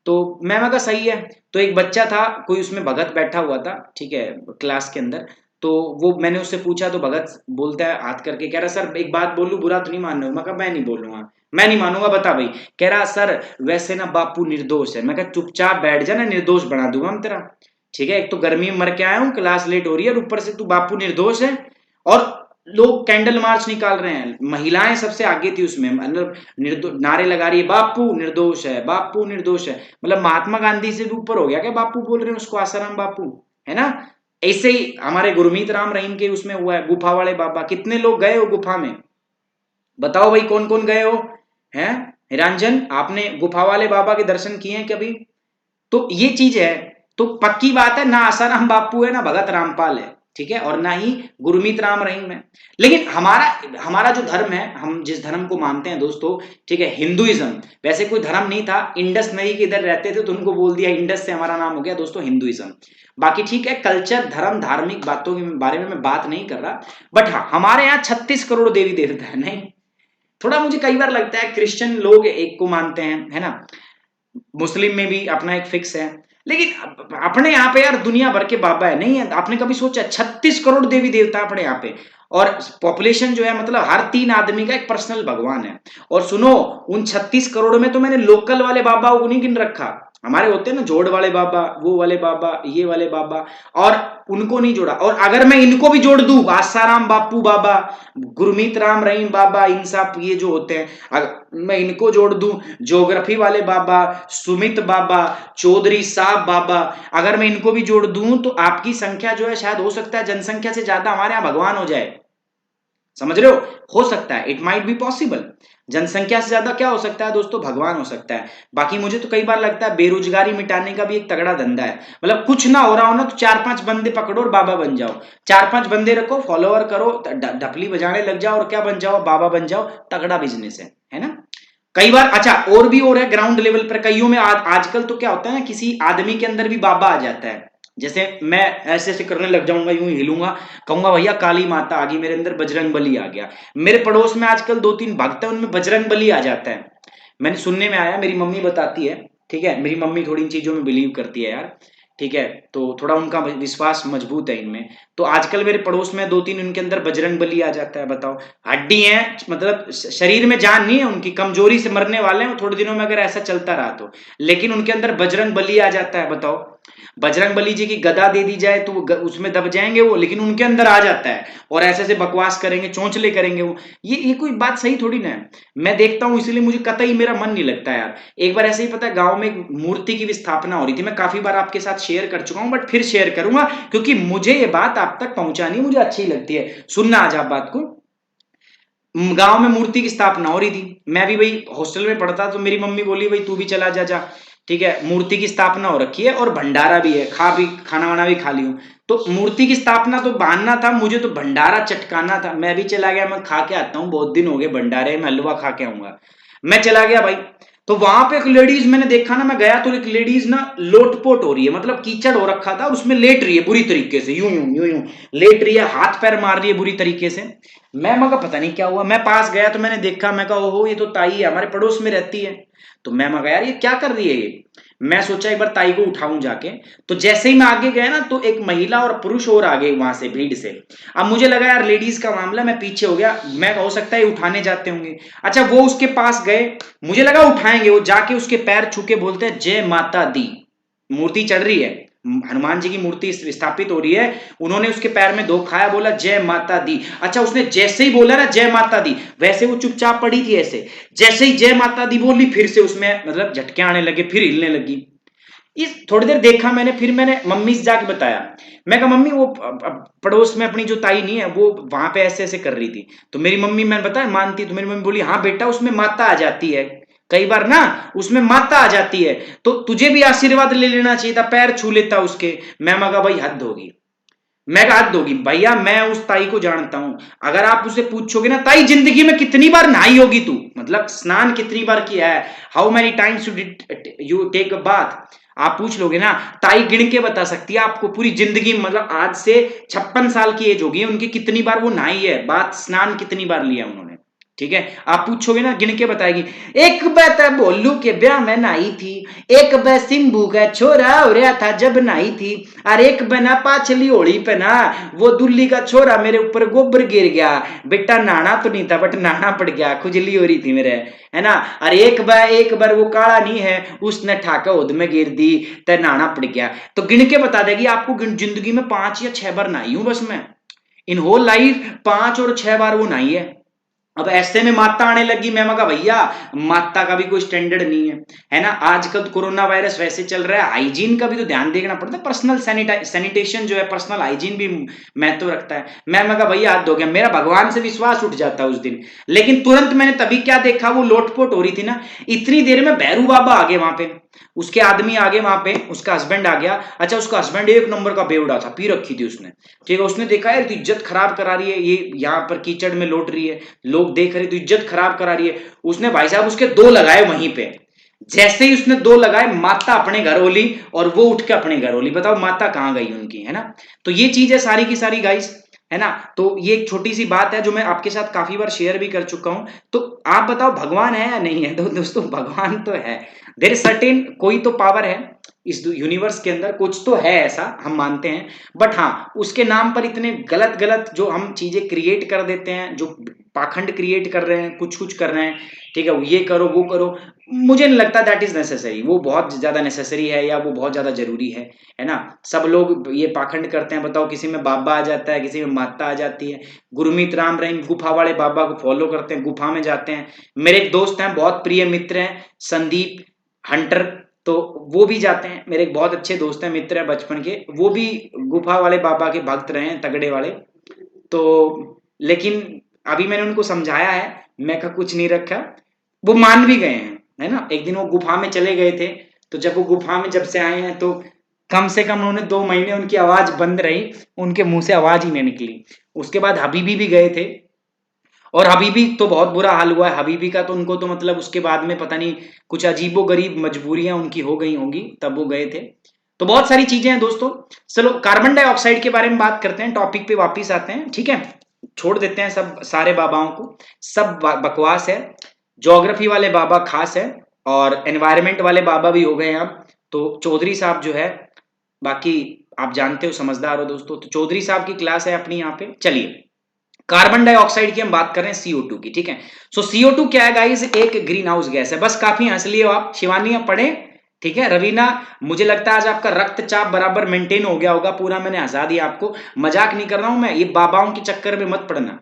तो मैं कहा सही है। तो एक बच्चा था, कोई उसमें भगत बैठा हुआ था, ठीक है, क्लास के अंदर। तो वो, मैंने उससे पूछा, तो भगत बोलता है हाथ करके, कह रहा सर एक बात बोलूं, बुरा तो नहीं मान रहे हो? मैं कहा मैं नहीं बोलूंगा, मैं नहीं मानूंगा, बता भाई। कह रहा सर वैसे ना बापू निर्दोष है। मैं कहा चुपचाप बैठ जा ना, निर्दोष बना दूंगा हम तेरा। ठीक है, एक तो गर्मी में मर के आया हूँ, क्लास लेट हो रही है, और ऊपर से तू बापू निर्दोष है। और लोग कैंडल मार्च निकाल रहे हैं, महिलाएं सबसे आगे थी उसमें, मतलब नारे लगा रही है बापू निर्दोष है, बापू निर्दोष है। मतलब महात्मा गांधी से भी ऊपर हो गया क्या बापू बोल रहे हैं उसको, आसाराम बापू, है ना। ऐसे ही हमारे गुरमीत राम रहीम के उसमें हुआ है, गुफा वाले बाबा। कितने लोग गए हो गुफा में? बताओ भाई, कौन कौन गए हो? हैं हिरांजन, आपने गुफा वाले बाबा के दर्शन किए हैं कभी? तो ये चीज है। तो पक्की बात है, ना आसाराम बापू है, ना भगत रामपाल है, ठीक है, और ना ही गुरमीत राम रहीम है। लेकिन हमारा हमारा जो धर्म है, हम जिस धर्म को मानते हैं दोस्तों, ठीक है, हिंदुइज्म। वैसे कोई धर्म नहीं था, इंडस नदी के इधर रहते थे, तो उनको बोल दिया, इंडस से हमारा नाम हो गया दोस्तों हिंदुइज्म। बाकी ठीक है, कल्चर, धर्म, धार्मिक बातों के बारे में मैं बात नहीं कर रहा। बट हाँ, हमारे यहाँ 36 करोड़ देवी देवता है। नहीं, थोड़ा मुझे कई बार लगता है क्रिश्चियन लोग एक को मानते हैं, है ना, मुस्लिम में भी अपना एक फिक्स है, लेकिन अपने यहाँ पे यार दुनिया भर के बाबा है। नहीं है, आपने कभी सोचा 36 करोड़ देवी देवता अपने यहाँ पे, और पॉपुलेशन जो है, मतलब हर 3 आदमी का एक पर्सनल भगवान है। और सुनो, उन 36 करोड़ में तो मैंने लोकल वाले बाबा को नहीं गिन रखा, हमारे होते हैं ना जोड़ वाले बाबा, वो वाले बाबा, ये वाले बाबा, और उनको नहीं जोड़ा। और अगर मैं इनको भी जोड़ दूं, आसाराम बापू बाबा, गुरमीत राम रहीम बाबा, इन सब ये जो होते हैं, अगर मैं इनको जोड़ दूं, ज्योग्राफी वाले बाबा, सुमित बाबा, चौधरी साहब बाबा, अगर मैं इनको भी जोड़ दूं तो आपकी संख्या जो है शायद हो सकता है जनसंख्या से ज्यादा हमारे यहाँ भगवान हो जाए। समझ रहे हो सकता है, इट माइट बी पॉसिबल। जनसंख्या से ज्यादा क्या हो सकता है दोस्तों, भगवान हो सकता है। बाकी मुझे तो कई बार लगता है बेरोजगारी मिटाने का भी एक तगड़ा धंधा है। मतलब कुछ ना हो रहा हो ना तो 4-5 बंदे पकड़ो और बाबा बन जाओ, 4-5 बंदे रखो, फॉलोअर करो, ढपली बजाने लग जाओ और क्या बन जाओ, बाबा बन जाओ। तगड़ा बिजनेस है ना। कई बार अच्छा और भी हो रहा है ग्राउंड लेवल पर, कईयों में आजकल तो क्या होता है ना, किसी आदमी के अंदर भी बाबा आ जाता है। जैसे मैं ऐसे ऐसे करने लग जाऊंगा, यूं हिलूंगा, कहूंगा भैया काली माता आ गई, मेरे अंदर बजरंग बली आ गया। मेरे पड़ोस में आजकल 2-3 भक्त है, उनमें बजरंग बली आ जाता है। मैंने सुनने में आया, मेरी मम्मी बताती है, ठीक है, मेरी मम्मी थोड़ी इन चीजों में बिलीव करती है यार, ठीक है, तो थोड़ा उनका विश्वास मजबूत है इनमें। तो आजकल मेरे पड़ोस में 2-3 उनके अंदर बजरंग बली आ जाता है। बताओ, हड्डी है, मतलब शरीर में जान नहीं है, उनकी कमजोरी से मरने वाले हैं थोड़े दिनों में अगर ऐसा चलता रहा तो, लेकिन उनके अंदर बजरंग बली आ जाता है। बताओ, बजरंग बली जी की गदा दे दी जाए तो वो उसमें दब जाएंगे वो, लेकिन उनके अंदर आ जाता है और ऐसे ऐसे बकवास करेंगे, चौंचले करेंगे वो। ये कोई बात सही थोड़ी ना है। मैं देखता हूं इसलिए मुझे कतई मेरा मन नहीं लगता यार। एक बार ऐसे ही पता है, गांव में एक मूर्ति की भी स्थापना हो रही थी, मैं काफी बार आपके साथ शेयर कर चुका हूं, बट फिर शेयर करूंगा क्योंकि मुझे ये बात आप तक पहुंचानी मुझे अच्छी लगती है। सुनना आज आप बात को। गांव में मूर्ति की स्थापना हो रही थी, मैं भी भाई हॉस्टल में पढ़ता, तो मेरी मम्मी बोली भाई तू भी चला जा जा, ठीक है, मूर्ति की स्थापना हो रखी है और भंडारा भी है, खाना वाना भी खा ली हूं। तो मूर्ति की स्थापना तो बहाना था, मुझे तो भंडारा चटकाना था। मैं भी चला गया, मैं खा के आता हूँ, बहुत दिन हो गए भंडारे में हलवा खा के आऊंगा। मैं चला गया भाई, तो वहां पे एक लेडीज मैंने देखा ना, मैं गया तो एक लेडीज ना लोटपोट हो रही है, मतलब कीचड़ हो रखा था, उसमें लेट रही है बुरी तरीके से, यूं यूं यूं यूं लेट रही है, हाथ पैर मार रही है बुरी तरीके से। मैं मगा पता नहीं क्या हुआ, मैं पास गया तो मैंने देखा, मैं कहा ओहो ये तो ताई है, हमारे पड़ोस में रहती है। तो मैं मगा यार ये क्या कर रही है ये। मैं सोचा एक बार ताई को उठाऊं जाके। तो जैसे ही मैं आगे गया ना, तो एक महिला और पुरुष और आगे वहां से भीड़ से। अब मुझे लगा यार लेडीज का मामला, मैं पीछे हो गया, मैं हो सकता है उठाने जाते होंगे। अच्छा वो उसके पास गए, मुझे लगा उठाएंगे, वो जाके उसके पैर छू के बोलते हैं जय माता दी। मूर्ति चढ़ रही है, हनुमान जी की मूर्ति स्थापित हो रही है, उन्होंने उसके पैर में धो खाया, बोला जय माता दी। अच्छा उसने जैसे ही बोला ना जय माता दी, वैसे वो चुपचाप पड़ी थी ऐसे, जैसे ही जय माता दी बोली फिर से उसमें मतलब झटके आने लगे, फिर हिलने लगी। इस थोड़ी देर देखा मैंने, फिर मैंने मम्मी से जाके बताया। मैं कहा मम्मी वो पड़ोस में अपनी जो ताई नहीं है वो वहां पे ऐसे ऐसे कर रही थी। तो मेरी मम्मी, मैंने बताया मानती, तो मेरी मम्मी बोली हाँ बेटा उसमें माता आ जाती है, कई बार ना उसमें माता आ जाती है, तो तुझे भी आशीर्वाद ले लेना चाहिए था, पैर छू लेता उसके। मैं मगा भाई हद होगी, मैं हद होगी भैया, मैं उस ताई को जानता हूं। अगर आप उसे पूछोगे ना ताई जिंदगी में कितनी बार नहाई होगी तू, मतलब स्नान कितनी बार किया है, how many times you take a bath, आप पूछ लोगे ना, ताई गिन के बता सकती है आपको पूरी जिंदगी, मतलब आज से 56 साल की एज होगी उनकी, कितनी बार वो नहाई है, बात स्नान कितनी बार लिया उन्होंने, ठीक है। आप पूछोगे ना गिन के बताएगी। एक बात बोलू के ब्याह में नहाई थी, एक बार सिंबू का छोरा हो रहा था जब नहाई थी, और एक बना पाछली होली पे ना वो दुल्ली का छोरा मेरे ऊपर गोबर गिर गया, बेटा नहाना तो नहीं था बट नहाना पड़ गया, खुजली हो रही थी मेरे, है ना। और एक बार वो काला नहीं है, उसने ठाका उद में गिर दी तो नहाना पड़ गया। तो गिन के बता देगी आपको, जिंदगी में 5 या 6 बार नहाई हूं बस मैं, इन होल लाइफ 5 और 6 बार वो नहाई है। अब ऐसे में माता आने लगी, मैं मगा भैया माता का भी कोई स्टैंडर्ड नहीं है ना। आजकल तो कोरोना वायरस वैसे चल रहा है, हाइजीन का भी तो ध्यान देखना पड़ता है, पर्सनल सैनिटेशन जो है, पर्सनल हाइजीन भी महत्व रखता है। मैं मगा भैया हाथ धो गया, मेरा भगवान से विश्वास उठ जाता है उस दिन। लेकिन तुरंत मैंने तभी क्या देखा, वो लोटपोट हो रही थी ना, इतनी देर में भैरू बाबा आ गए वहां पे, उसके आदमी आगे वहां पे, उसका हस्बैंड आ गया। अच्छा उसका हस्बैंड एक नंबर का बेवड़ा था, पी रखी थी उसने, ठीक है, उसने देखा यार तो इज्जत खराब करा रही है, ये यहाँ पर कीचड़ में लौट रही है, लोग देख रहे तो इज्जत खराब करा रही है। उसने भाई साहब उसके 2 लगाए वहीं पे, जैसे ही उसने 2 लगाए माता अपने घर ओली और वो उठ के अपने घर ओली। बताओ माता कहां गई उनकी, है ना। तो ये चीज है सारी की सारी गाइस, है ना। तो ये एक छोटी सी बात है जो मैं आपके साथ काफी बार शेयर भी कर चुका हूं। तो आप बताओ भगवान है या नहीं है, तो दोस्तों भगवान तो है, देयर सर्टेन कोई तो पावर है, इस यूनिवर्स के अंदर कुछ तो है ऐसा, हम मानते हैं, बट हाँ उसके नाम पर इतने गलत गलत जो हम चीजें क्रिएट कर देते हैं, जो पाखंड क्रिएट कर रहे हैं, कुछ कुछ कर रहे हैं, ठीक है, ये करो वो करो, मुझे नहीं लगता दैट इज नेसेसरी, वो बहुत ज्यादा नेसेसरी है या वो बहुत ज्यादा जरूरी है ना। सब लोग ये पाखंड करते हैं, बताओ किसी में बाबा आ जाता है, किसी में माता आ जाती है। गुरमीत राम रहीम गुफा वाले बाबा को फॉलो करते हैं, गुफा में जाते हैं। मेरे एक दोस्त हैं, बहुत प्रिय मित्र हैं, संदीप हंटर, तो वो भी जाते हैं। मेरे एक बहुत अच्छे दोस्त हैं, मित्र हैं बचपन के, वो भी गुफा वाले बाबा के भक्त रहे हैं, तगड़े वाले। तो लेकिन अभी मैंने उनको समझाया है, मैं का कुछ नहीं रखा, वो मान भी गए हैं, है ना। एक दिन वो गुफा में चले गए थे, तो जब वो गुफा में जब से आए हैं तो कम से कम उन्होंने 2 महीने उनकी आवाज बंद रही, उनके मुंह से आवाज ही नहीं निकली। उसके बाद हबीबी भी गए थे, और हबीबी तो बहुत बुरा हाल हुआ है हबीबी का, तो उनको तो मतलब उसके बाद में पता नहीं कुछ अजीबो गरीब मजबूरियां उनकी हो गई होंगी, तब वो गए थे। तो बहुत सारी चीजें हैं दोस्तों। चलो कार्बन डाइऑक्साइड के बारे में बात करते हैं, टॉपिक पे वापिस आते हैं, ठीक है। छोड़ देते हैं सब सारे बाबाओं को, सब बकवास है। ज्योग्राफी वाले बाबा खास है, और एनवायरमेंट वाले बाबा भी हो गए हैं अब। तो चौधरी साहब जो है, बाकी आप जानते हो, समझदार हो दोस्तों, तो चौधरी साहब की क्लास है अपनी यहाँ पे। चलिए, कार्बन डाइऑक्साइड की हम बात कर रहे हैं, CO2 की, ठीक है। सो CO2 क्या है गाइस, एक ग्रीन हाउस गैस है। बस काफी हंस लिए हो आप, शिवानी आप पढ़े, ठीक है। रवीना, मुझे लगता है आज आपका रक्तचाप बराबर मेंटेन हो गया होगा पूरा, मैंने हंसा दिया आपको, मजाक नहीं कर रहा हूं मैं, ये बाबाओं के चक्कर में मत पड़ना।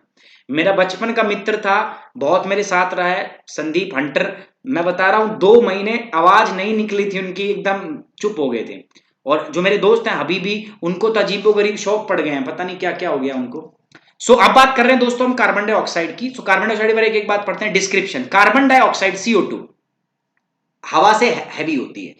मेरा बचपन का मित्र था, बहुत मेरे साथ रहा है, संदीप हंटर, मैं बता रहा हूं 2 महीने आवाज नहीं निकली थी उनकी, एकदम चुप हो गए थे। और जो मेरे दोस्त हैं हबीबी, उनको तो अजीबोगरीब शौक पड़ गए हैं, पता नहीं क्या क्या हो गया उनको। अब बात कर रहे हैं दोस्तों हम कार्बन डाइऑक्साइड की। कार्बन डाइऑक्साइड पर एक एक बात पढ़ते हैं, डिस्क्रिप्शन। कार्बन डाइऑक्साइड CO2 हवा से हैवी होती है,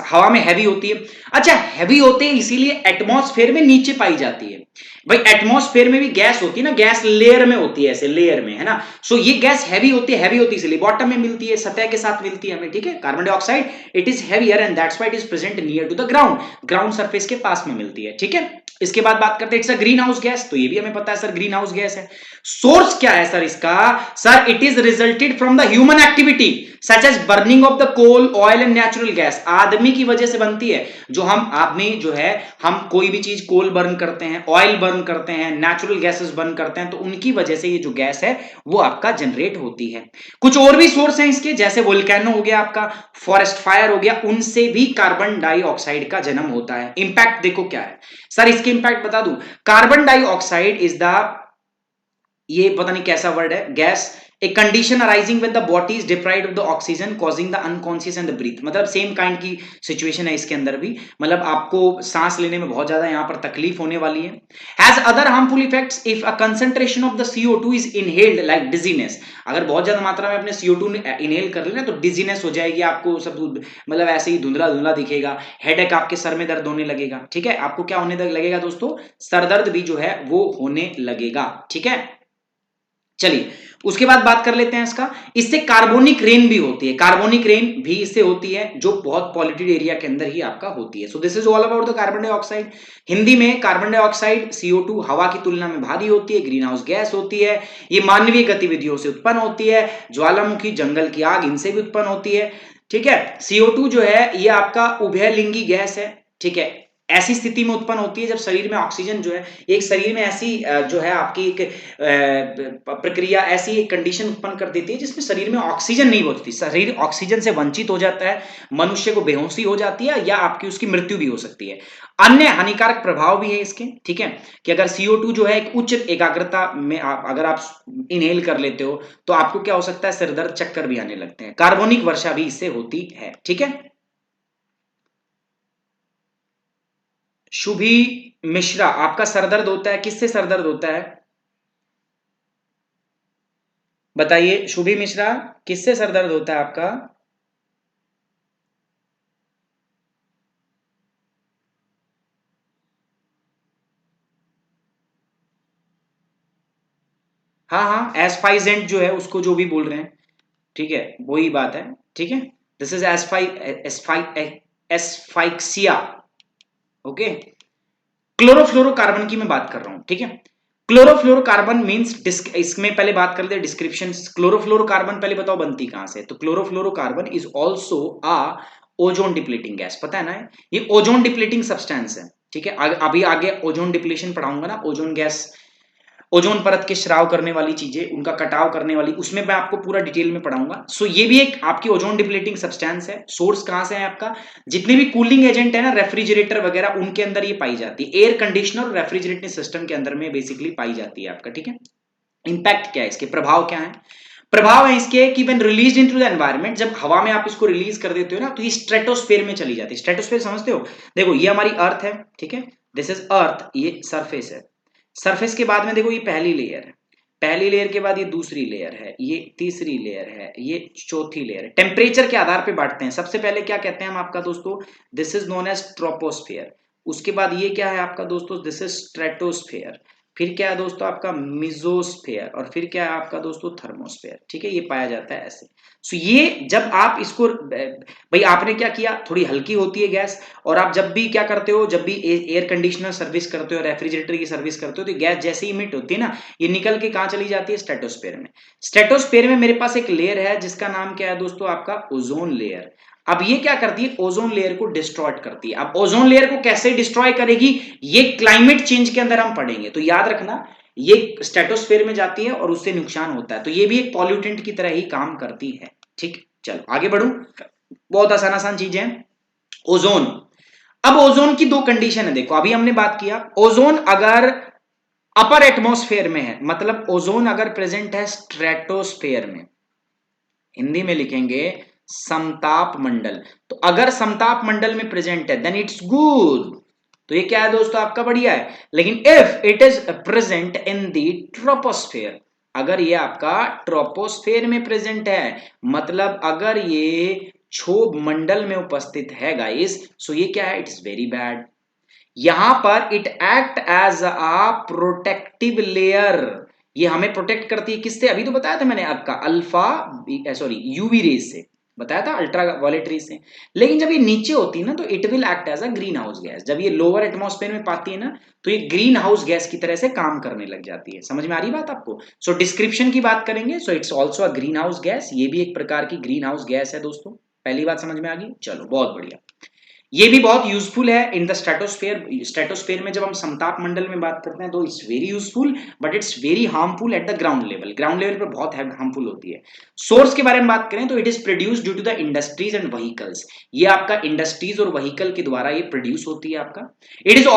हवा में हैवी होती है। अच्छा, हैवी होते हैं इसीलिए एटमॉस्फेयर में नीचे पाई जाती है। भाई एटमॉस्फेयर में भी गैस होती है ना, गैस लेयर में होती है, ऐसे लेयर में, है ना। ये गैस हैवी होती है, हैवी होती है इसलिए बॉटम में मिलती है, सतह के साथ मिलती है हमें, ठीक है। Carbon dioxide it is heavier and that's why it is present near to the ground, ground surface के पास में मिलती है, ठीक है। इसके बाद बात करते हैं it's a green house gas, तो ये भी हमें पता है सर ग्रीन हाउस गैस है। सोर्स क्या है सर इसका, sir it is resulted from the human activity such as burning of the coal, oil and natural gas. आदमी की वजह से बनती है, जो हम आदमी जो है, हम कोई भी चीज कोल बर्न करते हैं, ऑयल बर्न करते हैं, नेचुरल गैसेस बर्न करते हैं, तो उनकी वजह से ये जो गैस है वो आपका जनरेट होती है। कुछ और भी सोर्स हैं इसके, जैसे वोल्केनो हो गया आपका, फॉरेस्ट फायर हो गया, उनसे भी कार्बन डाइऑक्साइड का जन्म होता है। इंपैक्ट देखो क्या है सर, इसके इंपैक्ट बता दूं। कार्बन डाइऑक्साइड इज द, ये पता नहीं कैसा वर्ड है, gas, a condition arising with the body is deprived of the oxygen causing the unconscious and the breath. मतलब सेम काइंड की सिचुएशन है इसके अंदर भी, मतलब आपको सांस लेने में बहुत ज्यादा यहां पर तकलीफ होने वाली है। Has other harmful effects if a concentration of the CO2 is inhaled like dizziness. अगर बहुत ज्यादा मात्रा में अपने CO2 इनहेल कर लेना तो डिजीनेस हो जाएगी आपको, सब मतलब ऐसे ही धुंधला धुंधला दिखेगा, हेडेक, आपके सर में दर्द होने लगेगा, ठीक है। आपको क्या होने लगेगा दोस्तों, सरदर्द भी जो है वो होने लगेगा, ठीक है। चलिए उसके बाद बात कर लेते हैं इसका, इससे कार्बोनिक रेन भी होती है, कार्बोनिक रेन भी इससे होती है, जो बहुत पॉल्यूटेड एरिया के अंदर ही आपका होती है। So this is all about the carbon dioxide. Hindi में कार्बन डाइऑक्साइड CO2 हवा की तुलना में भारी होती है, ग्रीन हाउस गैस होती है, ये मानवीय गतिविधियों से उत्पन्न होती है, ज्वालामुखी, जंगल की आग, इनसे भी उत्पन्न होती है, ठीक है। CO2 जो है ये आपका उभयलिंगी गैस है, ठीक है। ऐसी स्थिति में उत्पन्न होती है जब शरीर में ऑक्सीजन जो है, एक शरीर में ऐसी जो है आपकी एक प्रक्रिया, ऐसी एक कंडीशन उत्पन्न कर देती है जिसमें शरीर में ऑक्सीजन नहीं होती, शरीर ऑक्सीजन से वंचित हो जाता है, मनुष्य को बेहोशी हो जाती है, या आपकी उसकी मृत्यु भी हो सकती है। अन्य हानिकारक प्रभाव भी है इसके, ठीक है, कि अगर CO2 जो है एक उच्च एकाग्रता में अगर आप इनहेल कर लेते हो तो आपको क्या हो सकता है, सिरदर्द, चक्कर भी आने लगते हैं। कार्बनिक वर्षा भी इससे होती है, ठीक है। शुभी मिश्रा, आपका सरदर्द होता है, किससे सरदर्द होता है बताइए। शुभी मिश्रा, किससे सरदर्द होता है आपका। हाँ हाँ, एस्फाइजेंट जो है उसको जो भी बोल रहे हैं, ठीक है, वही बात है, ठीक है। This is asphyxia, okay. Chlorofluorocarbon की मैं बात कर रहा हूं, ठीक है। क्लोरोफ्लोरोकार्बन मींस, इसमें पहले बात कर लेते हैं डिस्क्रिप्शन। क्लोरोफ्लोरोकार्बन पहले बताओ बनती कहां से, तो chlorofluorocarbon is also a ozone depleting gas, पता है ना, ये ओजोन डिप्लीटिंग सब्सटेंस है, ठीक है। अभी आगे ओजोन डिप्लीशन पढ़ाऊंगा ना, ओजोन गैस, ओजोन परत के स्राव करने वाली चीजें, उनका कटाव करने वाली, उसमें मैं आपको पूरा डिटेल में पढ़ाऊंगा। सो ये भी एक आपकी ओजोन डिप्लीटिंग सब्सटेंस है। सोर्स कहां से है आपका, जितने भी कूलिंग एजेंट है ना, रेफ्रिजरेटर वगैरह, उनके अंदर ये पाई जाती है। एयर कंडीशनर और रेफ्रिजरेटिंग सिस्टम के अंदर में बेसिकली पाई जाती है आपका, ठीक है। इंपैक्ट क्या है इसके, प्रभाव क्या है, प्रभाव है इसके कि when released into the environment, जब हवा में आप इसको रिलीज कर देते हो ना, तो ये स्ट्रेटोस्फेयर में चली जाती है। स्ट्रेटोस्फेयर समझते हो, देखो ये हमारी अर्थ है, ठीक है, दिस इज अर्थ, ये सरफेस है। सरफेस के बाद में देखो ये पहली लेयर है, पहली लेयर के बाद ये दूसरी लेयर है, ये तीसरी लेयर है, ये चौथी लेयर है। टेम्परेचर के आधार पे बांटते हैं। सबसे पहले क्या कहते हैं हम आपका दोस्तों, this is known as troposphere. उसके बाद ये क्या है आपका दोस्तों, दिस इज स्ट्रेटोस्फेयर। फिर क्या है दोस्तों आपका मिजोस्फेयर, और फिर क्या है आपका दोस्तों थर्मोस्फेयर, ठीक है। ये पाया जाता है ऐसे। सो ये जब आप इसको, भाई आपने क्या किया, थोड़ी हल्की होती है गैस, और आप जब भी क्या करते हो, जब भी एयर कंडीशनर सर्विस करते हो, रेफ्रिजरेटर की सर्विस करते हो, तो गैस जैसे ही इमिट होती है ना, ये निकल के कहां चली जाती है, स्ट्रेटोस्फेयर में। स्ट्रेटोस्फेयर में मेरे पास एक लेयर है जिसका नाम क्या है दोस्तों आपका, ओजोन लेयर। अब ये क्या करती है, ओजोन लेयर को डिस्ट्रॉय करती है। अब ओजोन लेयर को कैसे डिस्ट्रॉय करेगी, ये क्लाइमेट चेंज के अंदर हम पढ़ेंगे। तो याद रखना, ये स्ट्रेटोस्फेयर में जाती है और उससे नुकसान होता है, तो ये भी एक पॉल्यूटेंट की तरह ही काम करती है, ठीक। चलो आगे बढ़ू, बहुत आसान आसान चीजें हैं। ओजोन, अब ओजोन की दो कंडीशन है, देखो अभी हमने बात किया, ओजोन अगर अपर एटमॉस्फेयर में है, मतलब ओजोन अगर प्रेजेंट है स्ट्रेटोस्फेयर में, हिंदी में लिखेंगे समताप मंडल। तो अगर समताप मंडल में प्रेजेंट है देन इट्स गुड, तो ये क्या है दोस्तों आपका, बढ़िया है। लेकिन if it is present in the troposphere, अगर ये आपका ट्रोपोस्फेयर में प्रेजेंट है, मतलब अगर ये क्षोभ मंडल में उपस्थित है गाइस, सो ये क्या है, इट इज वेरी बैड। यहां पर it act as a protective layer, ये हमें प्रोटेक्ट करती है किससे, अभी तो बताया था मैंने आपका अल्फा, सॉरी यूवी रेज से बताया था, अल्ट्रा वायलेट रेज से। लेकिन जब ये नीचे होती है ना, तो it will act as a green house gas. जब ये लोअर एटमॉस्फेयर में पाती है ना, तो ये ग्रीन हाउस गैस की तरह से काम करने लग जाती है। समझ में आ रही बात आपको। सो डिस्क्रिप्शन की बात करेंगे, so it's also a green house gas, ये भी एक प्रकार की ग्रीन हाउस गैस है दोस्तों। पहली बात समझ में आ गई, चलो बहुत बढ़िया। ये भी बहुत यूजफुल है इन द स्ट्रेटोस्फेयर। स्ट्रेटोस्फेयर में जब हम समताप मंडल में बात करते हैं तो it's very useful, but it's very harmful at the ground level. Ground level पर बहुत हार्मफुल होती है। सोर्स के बारे में बात करें तो it is produce due to the industries and vehicles, ये आपका इंडस्ट्रीज और व्हीकल के द्वारा ये प्रोड्यूस होती है आपका। It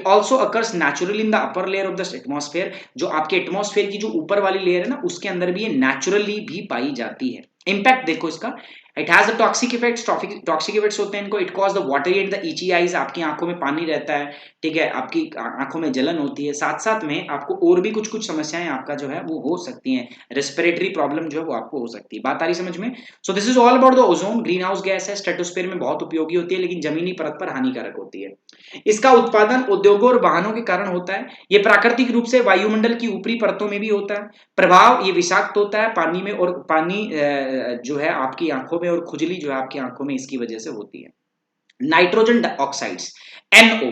also occurs naturally in the upper layer of the atmosphere, जो आपके एटमॉस्फेयर की जो ऊपर वाली लेयर है ना, उसके अंदर भी ये नेचुरली भी पाई जाती है। इंपैक्ट देखो इसका, it has the toxic effects, toxic effects होते हैं इनको। It cause the watery and the itchy eyes, आपकी आंखों में पानी रहता है, ठीक है, आपकी आंखों में जलन होती है। साथ साथ में आपको और भी कुछ कुछ समस्याएं आपका जो है वो हो सकती हैं, रेस्पिरेटरी प्रॉब्लम जो है वो आपको हो सकती है। बात आ रही समझ में। सो this is all about the ozone. Green house gas है, स्ट्रेटोस्फेयर में बहुत उपयोगी होती है, लेकिन जमीनी परत पर हानिकारक होती है। इसका उत्पादन उद्योगों और वाहनों के कारण होता है। ये प्राकृतिक रूप से वायुमंडल की ऊपरी परतों में भी होता है। प्रभाव, ये विषाक्त होता है पानी में, और पानी जो है आपकी आंखों में, और खुजली जो है आपकी आंखों में इसकी वजह से होती है। नाइट्रोजन ऑक्साइड्स, एनओ,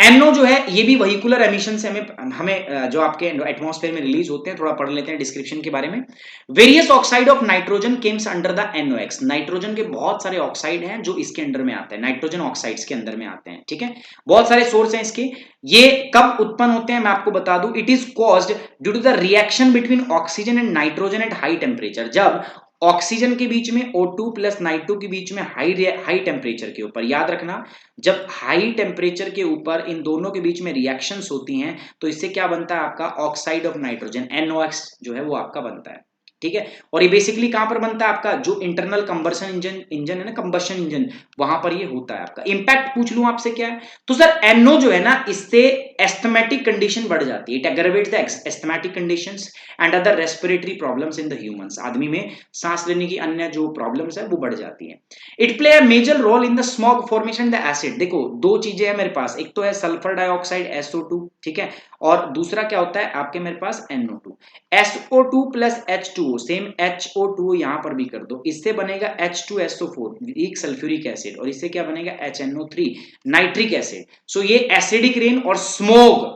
एनओ जो है ये भी वहीकुलर एमिशन से हमें हमें जो आपके एटमॉस्फेयर में रिलीज होते हैं, थोड़ा पढ़ लेते हैं डिस्क्रिप्शन के बारे में। Various oxide of nitrogen Kemps under the NOx, nitrogen के बहुत सारे ऑक्साइड हैं जो इसके अंडर में आते हैं, नाइट्रोजन ऑक्साइड्स के अंदर में आते हैं, ठीक है। बहुत सारे सोर्स हैं इसके। ये कब उत्पन्न होते हैं मैं आपको बता दूं, it is caused due to the reaction between oxygen and nitrogen at high temperature. जब ऑक्सीजन के बीच में O2 प्लस नाइट्रो के बीच में हाई टेम्परेचर के ऊपर, याद रखना, जब हाई टेम्परेचर के ऊपर इन दोनों के बीच में रिएक्शंस होती हैं, तो इससे क्या बनता है आपका ऑक्साइड ऑफ नाइट्रोजन, NOx जो है वो आपका बनता है, ठीक है। और ये बेसिकली कहां पर बनता है आपका, जो इंटरनल कंबशन इंजन है ना, कंबशन इंजन, वहां पर ये होता है आपका। इंपैक्ट पूछ लूं आपसे क्या है, तो सर NO जो है ना, इससे एस्थमेटिक कंडीशन बढ़ जाती है। It aggravates the asthmatic conditions and other respiratory problems in the humans, आदमी में सांस लेने की अन्य जो प्रॉब्लम्स है वो बढ़ जाती है। It play a major role in the smog formation the acid. देखो दो चीजें हैं मेरे पास, एक तो है सल्फर डाइऑक्साइड SO2, ठीक है, और दूसरा क्या होता है आपके मेरे पास NO2। SO2 plus H2O, same HO2 यहां पर भी कर दो, इससे बनेगा H2SO4 वीक सल्फ्यूरिक एसिड, और इससे क्या बनेगा HNO3 नाइट्रिक एसिड। सो ये एसिडिक रेन और स्मोक,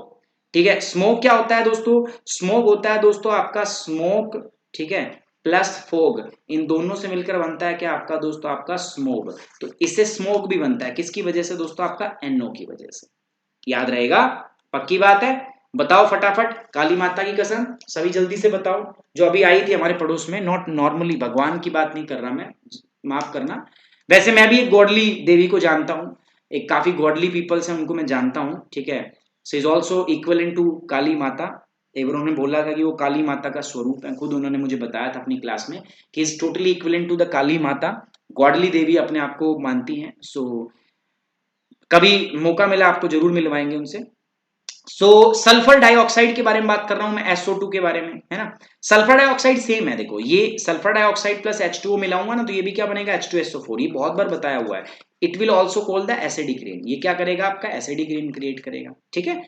ठीक है। स्मोक क्या होता है दोस्तों, स्मोक होता है दोस्तों आपका स्मोक, ठीक है, प्लस फोग, इन दोनों से मिलकर बनता है क्या आपका दोस्तों, आपका स्मोग। तो इससे स्मोक भी बनता है, किसकी वजह से दोस्तों, आपका NO की वजह से। याद रहेगा, पक्की बात है। बताओ फटाफट, काली माता की कसम, सभी जल्दी से बताओ। जो अभी आई थी हमारे पड़ोस में, नॉट नॉर्मली, भगवान की बात नहीं कर रहा मैं, माफ करना। वैसे मैं भी एक गॉडली देवी को जानता हूँ, एक काफी गॉडली पीपल्स हैं उनको मैं जानता हूँ, ठीक है। She is also equal in to Kali Mata. एक बार उन्होंने बोला था कि वो काली माता का स्वरूप है, खुद उन्होंने मुझे बताया था अपनी क्लास में कि is totally equal to the Kali Mata. Godly देवी अपने आप को मानती हैं। सो कभी मौका मिला आपको जरूर मिलवाएंगे उनसे। सल्फर डाइऑक्साइड के बारे में बात कर रहा हूं मैं, SO2 के बारे में, है ना। सल्फर डाइऑक्साइड सेम है, देखो ये सल्फर डाइऑक्साइड प्लस H2O मिलाऊंगा ना, तो ये भी क्या बनेगा, H2SO4। ये बहुत बार बताया हुआ है। It will also call the acidic rain, ये क्या करेगा आपका, एसिडिक रेन क्रिएट करेगा, ठीक है।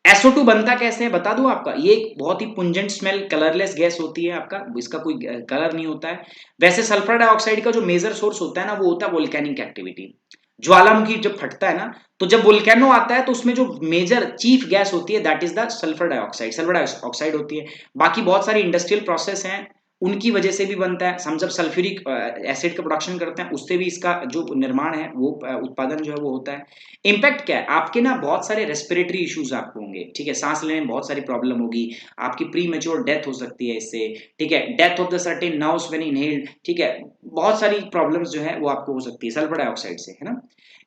SO2 बनता कैसे है बता दूं आपका, ये एक बहुत ही पुंजेंट स्मेल कलरलेस गैस होती है आपका, इसका कोई कलर नहीं होता है। वैसे सल्फर डाइऑक्साइड का जो मेजर सोर्स होता है ना, वो होता है वोल्केनिक एक्टिविटी। ज्वालामुखी जब फटता है ना, तो जब वोल्केनो आता है तो उसमें जो मेजर चीफ गैस होती है that is the sulphur dioxide, sulphur dioxide होती है। बाकी बहुत सारी इंडस्ट्रियल प्रोसेस हैं, उनकी वजह से भी बनता है। हम जब सल्फ्यूरिक एसिड का प्रोडक्शन करते हैं, उससे भी इसका जो निर्माण है, वो उत्पादन जो है वो होता है। इम्पैक्ट क्या है आपके ना, बहुत सारे रेस्पिरेटरी इश्यूज आपको होंगे, ठीक है, सांस लेने में बहुत सारी प्रॉब्लम होगी, आपकी प्री मेच्योर डेथ हो सकती है इससे, ठीक है, death of the certain nerves when inhaled, ठीक है, बहुत सारी प्रॉब्लम्स जो है वो आपको हो सकती है सल्फर डाइऑक्साइड से, है ना।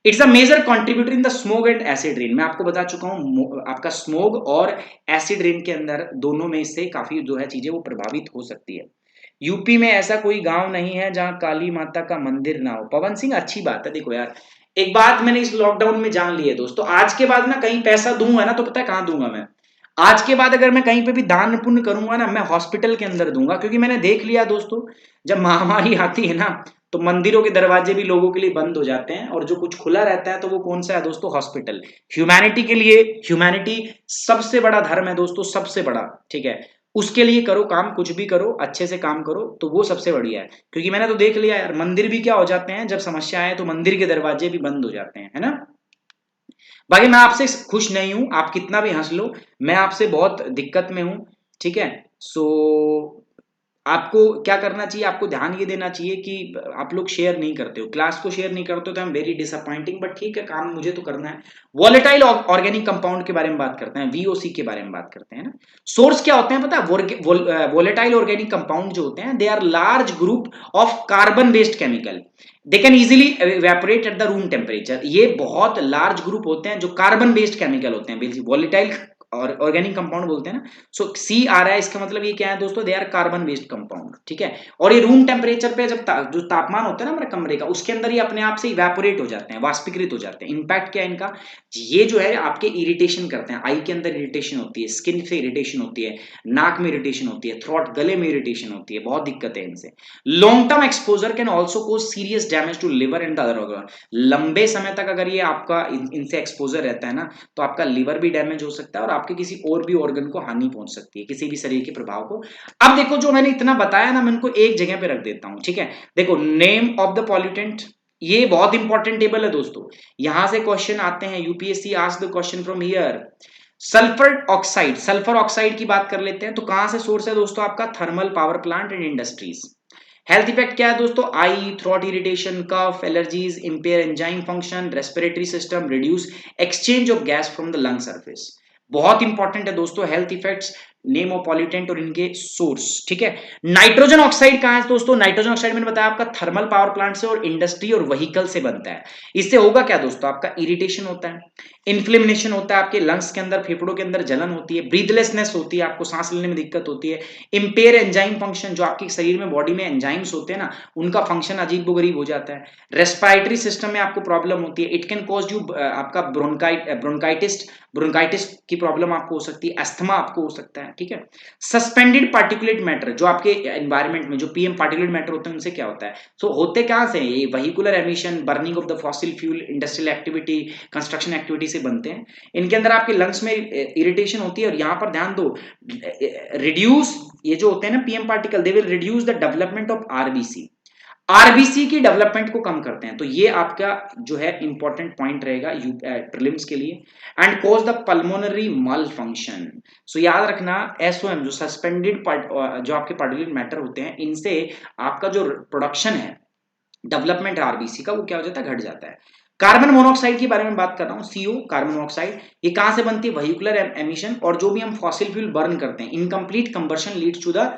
It's a major contributor in the smog and acid rain. मैं आपको बता चुका हूं, आपका स्मोग और एसिड रेन के अंदर दोनों में से काफी जो है चीजें वो प्रभावित हो सकती है। यूपी में ऐसा कोई गांव नहीं है जहां काली माता का मंदिर ना हो। पवन सिंह, अच्छी बात है। देखो यार, एक बात मैंने इस लॉकडाउन में जान ली है दोस्तों, आज के बाद ना कहीं पैसा दूंगा ना, तो पता है कहां दूंगा मैं। आज के बाद अगर मैं कहीं पे भी दान पुण्य करूंगा ना, मैं हॉस्पिटल के अंदर दूंगा, क्योंकि मैंने देख लिया दोस्तों, जब महामारी आती है ना, तो मंदिरों के दरवाजे भी लोगों के लिए बंद हो जाते हैं, और जो कुछ खुला रहता है तो वो कौन सा है दोस्तों, हॉस्पिटल। ह्यूमैनिटी के लिए, ह्यूमैनिटी सबसे बड़ा धर्म है दोस्तों, सबसे बड़ा, ठीक है। उसके लिए करो काम, कुछ भी करो, अच्छे से काम करो, तो वो सबसे बढ़िया है। क्योंकि मैंने तो देख लिया यार, मंदिर भी क्या हो जाते हैं, जब समस्या आए तो मंदिर के दरवाजे भी बंद हो जाते हैं, है ना। बाकी मैं आपसे खुश नहीं हूं, आप कितना भी हंस लो, मैं आपसे बहुत दिक्कत में हूं, ठीक है। सो आपको क्या करना चाहिए, आपको ध्यान ये देना चाहिए कि आप लोग शेयर नहीं करते हो, क्लास को शेयर नहीं करते हो, तो I am very disappointing, but ठीक है, काम मुझे तो करना है। वॉलेटाइल ऑर्गेनिक कंपाउंड के बारे में बात करते हैं, VOC के बारे में बात करते हैं ना। सोर्स क्या होते हैं पता है, वॉलेटाइल ऑर्गेनिक कंपाउंड जो होते हैं, they are large group of carbon based chemical, they can easily evaporate at the room temperature. ये बहुत लार्ज ग्रुप होते हैं जो कार्बन बेस्ड केमिकल होते हैं, वॉलेटाइल और ऑर्गेनिक कंपाउंड बोलते हैं ना। सो सी आ रहा है, इसका मतलब ये क्या है दोस्तों, they are carbon based compound, ठीक है। और ये रूम टेम्परेचर पे जब जो तापमान होता है ना हमारे कमरे का, उसके अंदर ये अपने आप से इवेपोरेट हो जाते हैं, वाष्पीकृत हो जाते हैं। इम्पैक्ट क्या है इनका, ये जो है आपके इरिटेशन करते हैं, आई के अंदर इरिटेशन होती है, स्किन से इरिटेशन होती है, नाक में इरिटेशन होती है, थ्रोट गले में इरिटेशन होती है, बहुत दिक्कत है इनसे। Long term exposure can also cause serious damage to liver and other organ. लंबे समय तक अगर ये आपका इनसे एक्सपोजर रहता है ना, तो आपका लिवर भी डैमेज हो सकता है, और आपके किसी और भी ऑर्गन को हानि पहुंच सकती है, किसी भी शरीर के प्रभाव को। अब देखो, जो मैंने इतना बताया ना, मैं इनको एक जगह पे रख देता हूं, ठीक है। देखो, नेम ऑफ द पॉल्यूटेंट, ये बहुत इंपॉर्टेंट टेबल है दोस्तों, यहां से क्वेश्चन आते हैं, UPSC ask the question from here. Sulphur oxide, sulphur oxide की बात कर लेते हैं, तो कहां से सोर्स है दोस्तों, आपका thermal power plant and industries. Health effect क्या है दोस्तों, eye, throat irritation, cough, allergies, impair enzyme function, respiratory system, reduce exchange of gas from the lung surface. बहुत इंपॉर्टेंट है दोस्तों health effects, name of pollutant और इनके सोर्स, ठीक है। नाइट्रोजन ऑक्साइड कहां है दोस्तों, नाइट्रोजन ऑक्साइड मैंने बताया आपका थर्मल पावर प्लांट से और इंडस्ट्री और व्हीकल से बनता है। इससे होगा क्या दोस्तों, आपका इरिटेशन होता है, इन्फ्लेमेशन होता है, आपके लंग्स के अंदर, फेफड़ों के अंदर जलन होती है, ब्रीथलेसनेस होती है, आपको सांस लेने में दिक्कत होती है, इंपेयर एंजाइम फंक्शन, जो आपके शरीर में बॉडी में एंजाइम्स होते हैं ना, उनका फंक्शन अजीबोगरीब हो जाता है, रेस्पिरेटरी सिस्टम में आपको प्रॉब्लम होती है, इट कैन कॉज यू आपका ब्रोंकाइटिस की प्रॉब्लम आपको हो सकती है, अस्थमा आपको हो सकता है, ठीक है। सस्पेंडेड पार्टिकुलेट मैटर, जो आपके एनवायरमेंट में जो पीएम पार्टिकुलेट मैटर होते हैं, उनसे क्या होता है, सो होते कहां से, ये vehicular emission, burning of the fossil fuel, industrial activity, construction activity से बनते हैं। इनके अंदर आपके लंग्स में इरिटेशन होती है, और यहां पर ध्यान दो, रिड्यूस, ये जो होते हैं ना PM particle, they will reduce the development of RBC. RBC की डेवलपमेंट को कम करते हैं। तो ये आपका जो है इंपॉर्टेंट पॉइंट रहेगा प्रीलिम्स के लिए। एंड कॉज द पल्मोनरी मल फंक्शन। सो याद रखना एसओएम जो सस्पेंडेड जो आपके पार्टिकुलेट मैटर होते हैं, इनसे आपका जो प्रोडक्शन है डेवलपमेंट आरबीसी का, वो क्या हो जाता है, घट जाता है। कार्बन मोनोऑक्साइड के बारे में बात कर रहा हूं, सीओ कार्बन मोनोऑक्साइड, ये कहां से बनती है, व्हीकुलर एमिशन, और जो भी हम फॉसिल फ्यूल बर्न करते हैं, incomplete combustion leads to the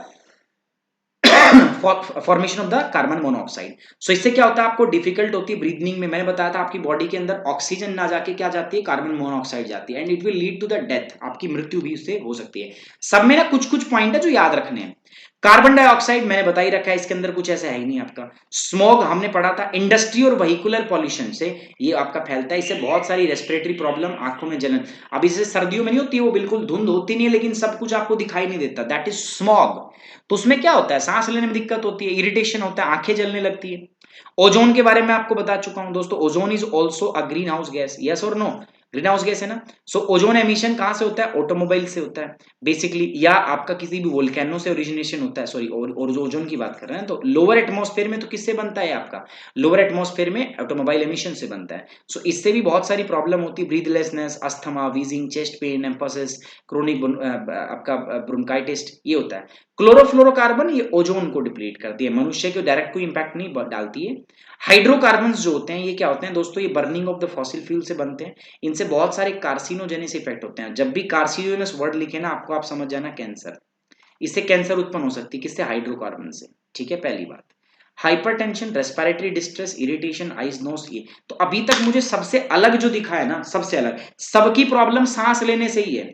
formation of the carbon monoxide. So इससे क्या होता है, आपको डिफिकल्ट होती है ब्रीदिंग में। मैंने बताया था आपकी बॉडी के अंदर ऑक्सीजन ना जाके क्या जाती है, कार्बन मोनोऑक्साइड जाती है, and it will lead to the death, आपकी मृत्यु भी उससे हो सकती है। सब में ना कुछ कुछ पॉइंट है जो याद रखने हैं। कार्बन डाइऑक्साइड मैंने बता ही रखा है, इसके अंदर कुछ ऐसा है ही नहीं आपका। स्मोग हमने पढ़ा था, इंडस्ट्री और व्हीकुलर पॉल्यूशन से ये आपका फैलता है, इससे बहुत सारी रेस्पिरेटरी प्रॉब्लम, आंखों में जलन। अब इससे सर्दियों में नहीं होती है, वो बिल्कुल धुंध होती नहीं है, लेकिन सब कुछ आपको दिखाई नहीं देता, दैट इज स्मॉग। तो उसमें क्या होता है, सांस लेने में दिक्कत होती है, इरिटेशन होता है, आंखें जलने लगती है। ओजोन के बारे में आपको बता चुका हूं दोस्तों, ozone is also a green house gas, yes और नो, ग्रीन हाउस गैस है ना। सो ओजोन एमिशन कहां से होता है, ऑटोमोबाइल से होता है बेसिकली, या आपका किसी भी वोल्केनो से ओरिजिनेशन होता है, सॉरी, और जो ओजोन की बात कर रहे हैं। तो लोअर एटमॉस्फेयर में तो किससे बनता है आपका, लोअर एटमॉस्फेयर में ऑटोमोबाइल एमिशन से बनता है। सो इससे भी बहुत सारी प्रॉब्लम होती है, breathlessness, asthma, wheezing, chest pain, emphasis, chronic आपका ब्रोंकाइटिस, ये होता है। क्लोरोफ्लोरोकार्बन ये ओजोन को डिप्लीट करती है, मनुष्य को डायरेक्ट कोई इंपैक्ट नहीं डालती है। हाइड्रोकार्बन्स जो होते हैं ये क्या होते हैं दोस्तों, ये burning of the fossil fuel से बनते हैं, इनसे बहुत सारे कार्सिनोजेनिस इफेक्ट होते हैं। जब भी कार्सिनोजेनस वर्ड लिखे ना आपको, आप समझ जाना कैंसर, इससे कैंसर उत्पन्न हो सकती है, किससे, हाइड्रोकार्बन से, ठीक है, पहली बात। Hypertension, respiratory distress, irritation, eyes nose, ये तो अभी तक मुझे सबसे अलग जो दिखा है ना, सबसे अलग, सबकी प्रॉब्लम सांस लेने से ही है।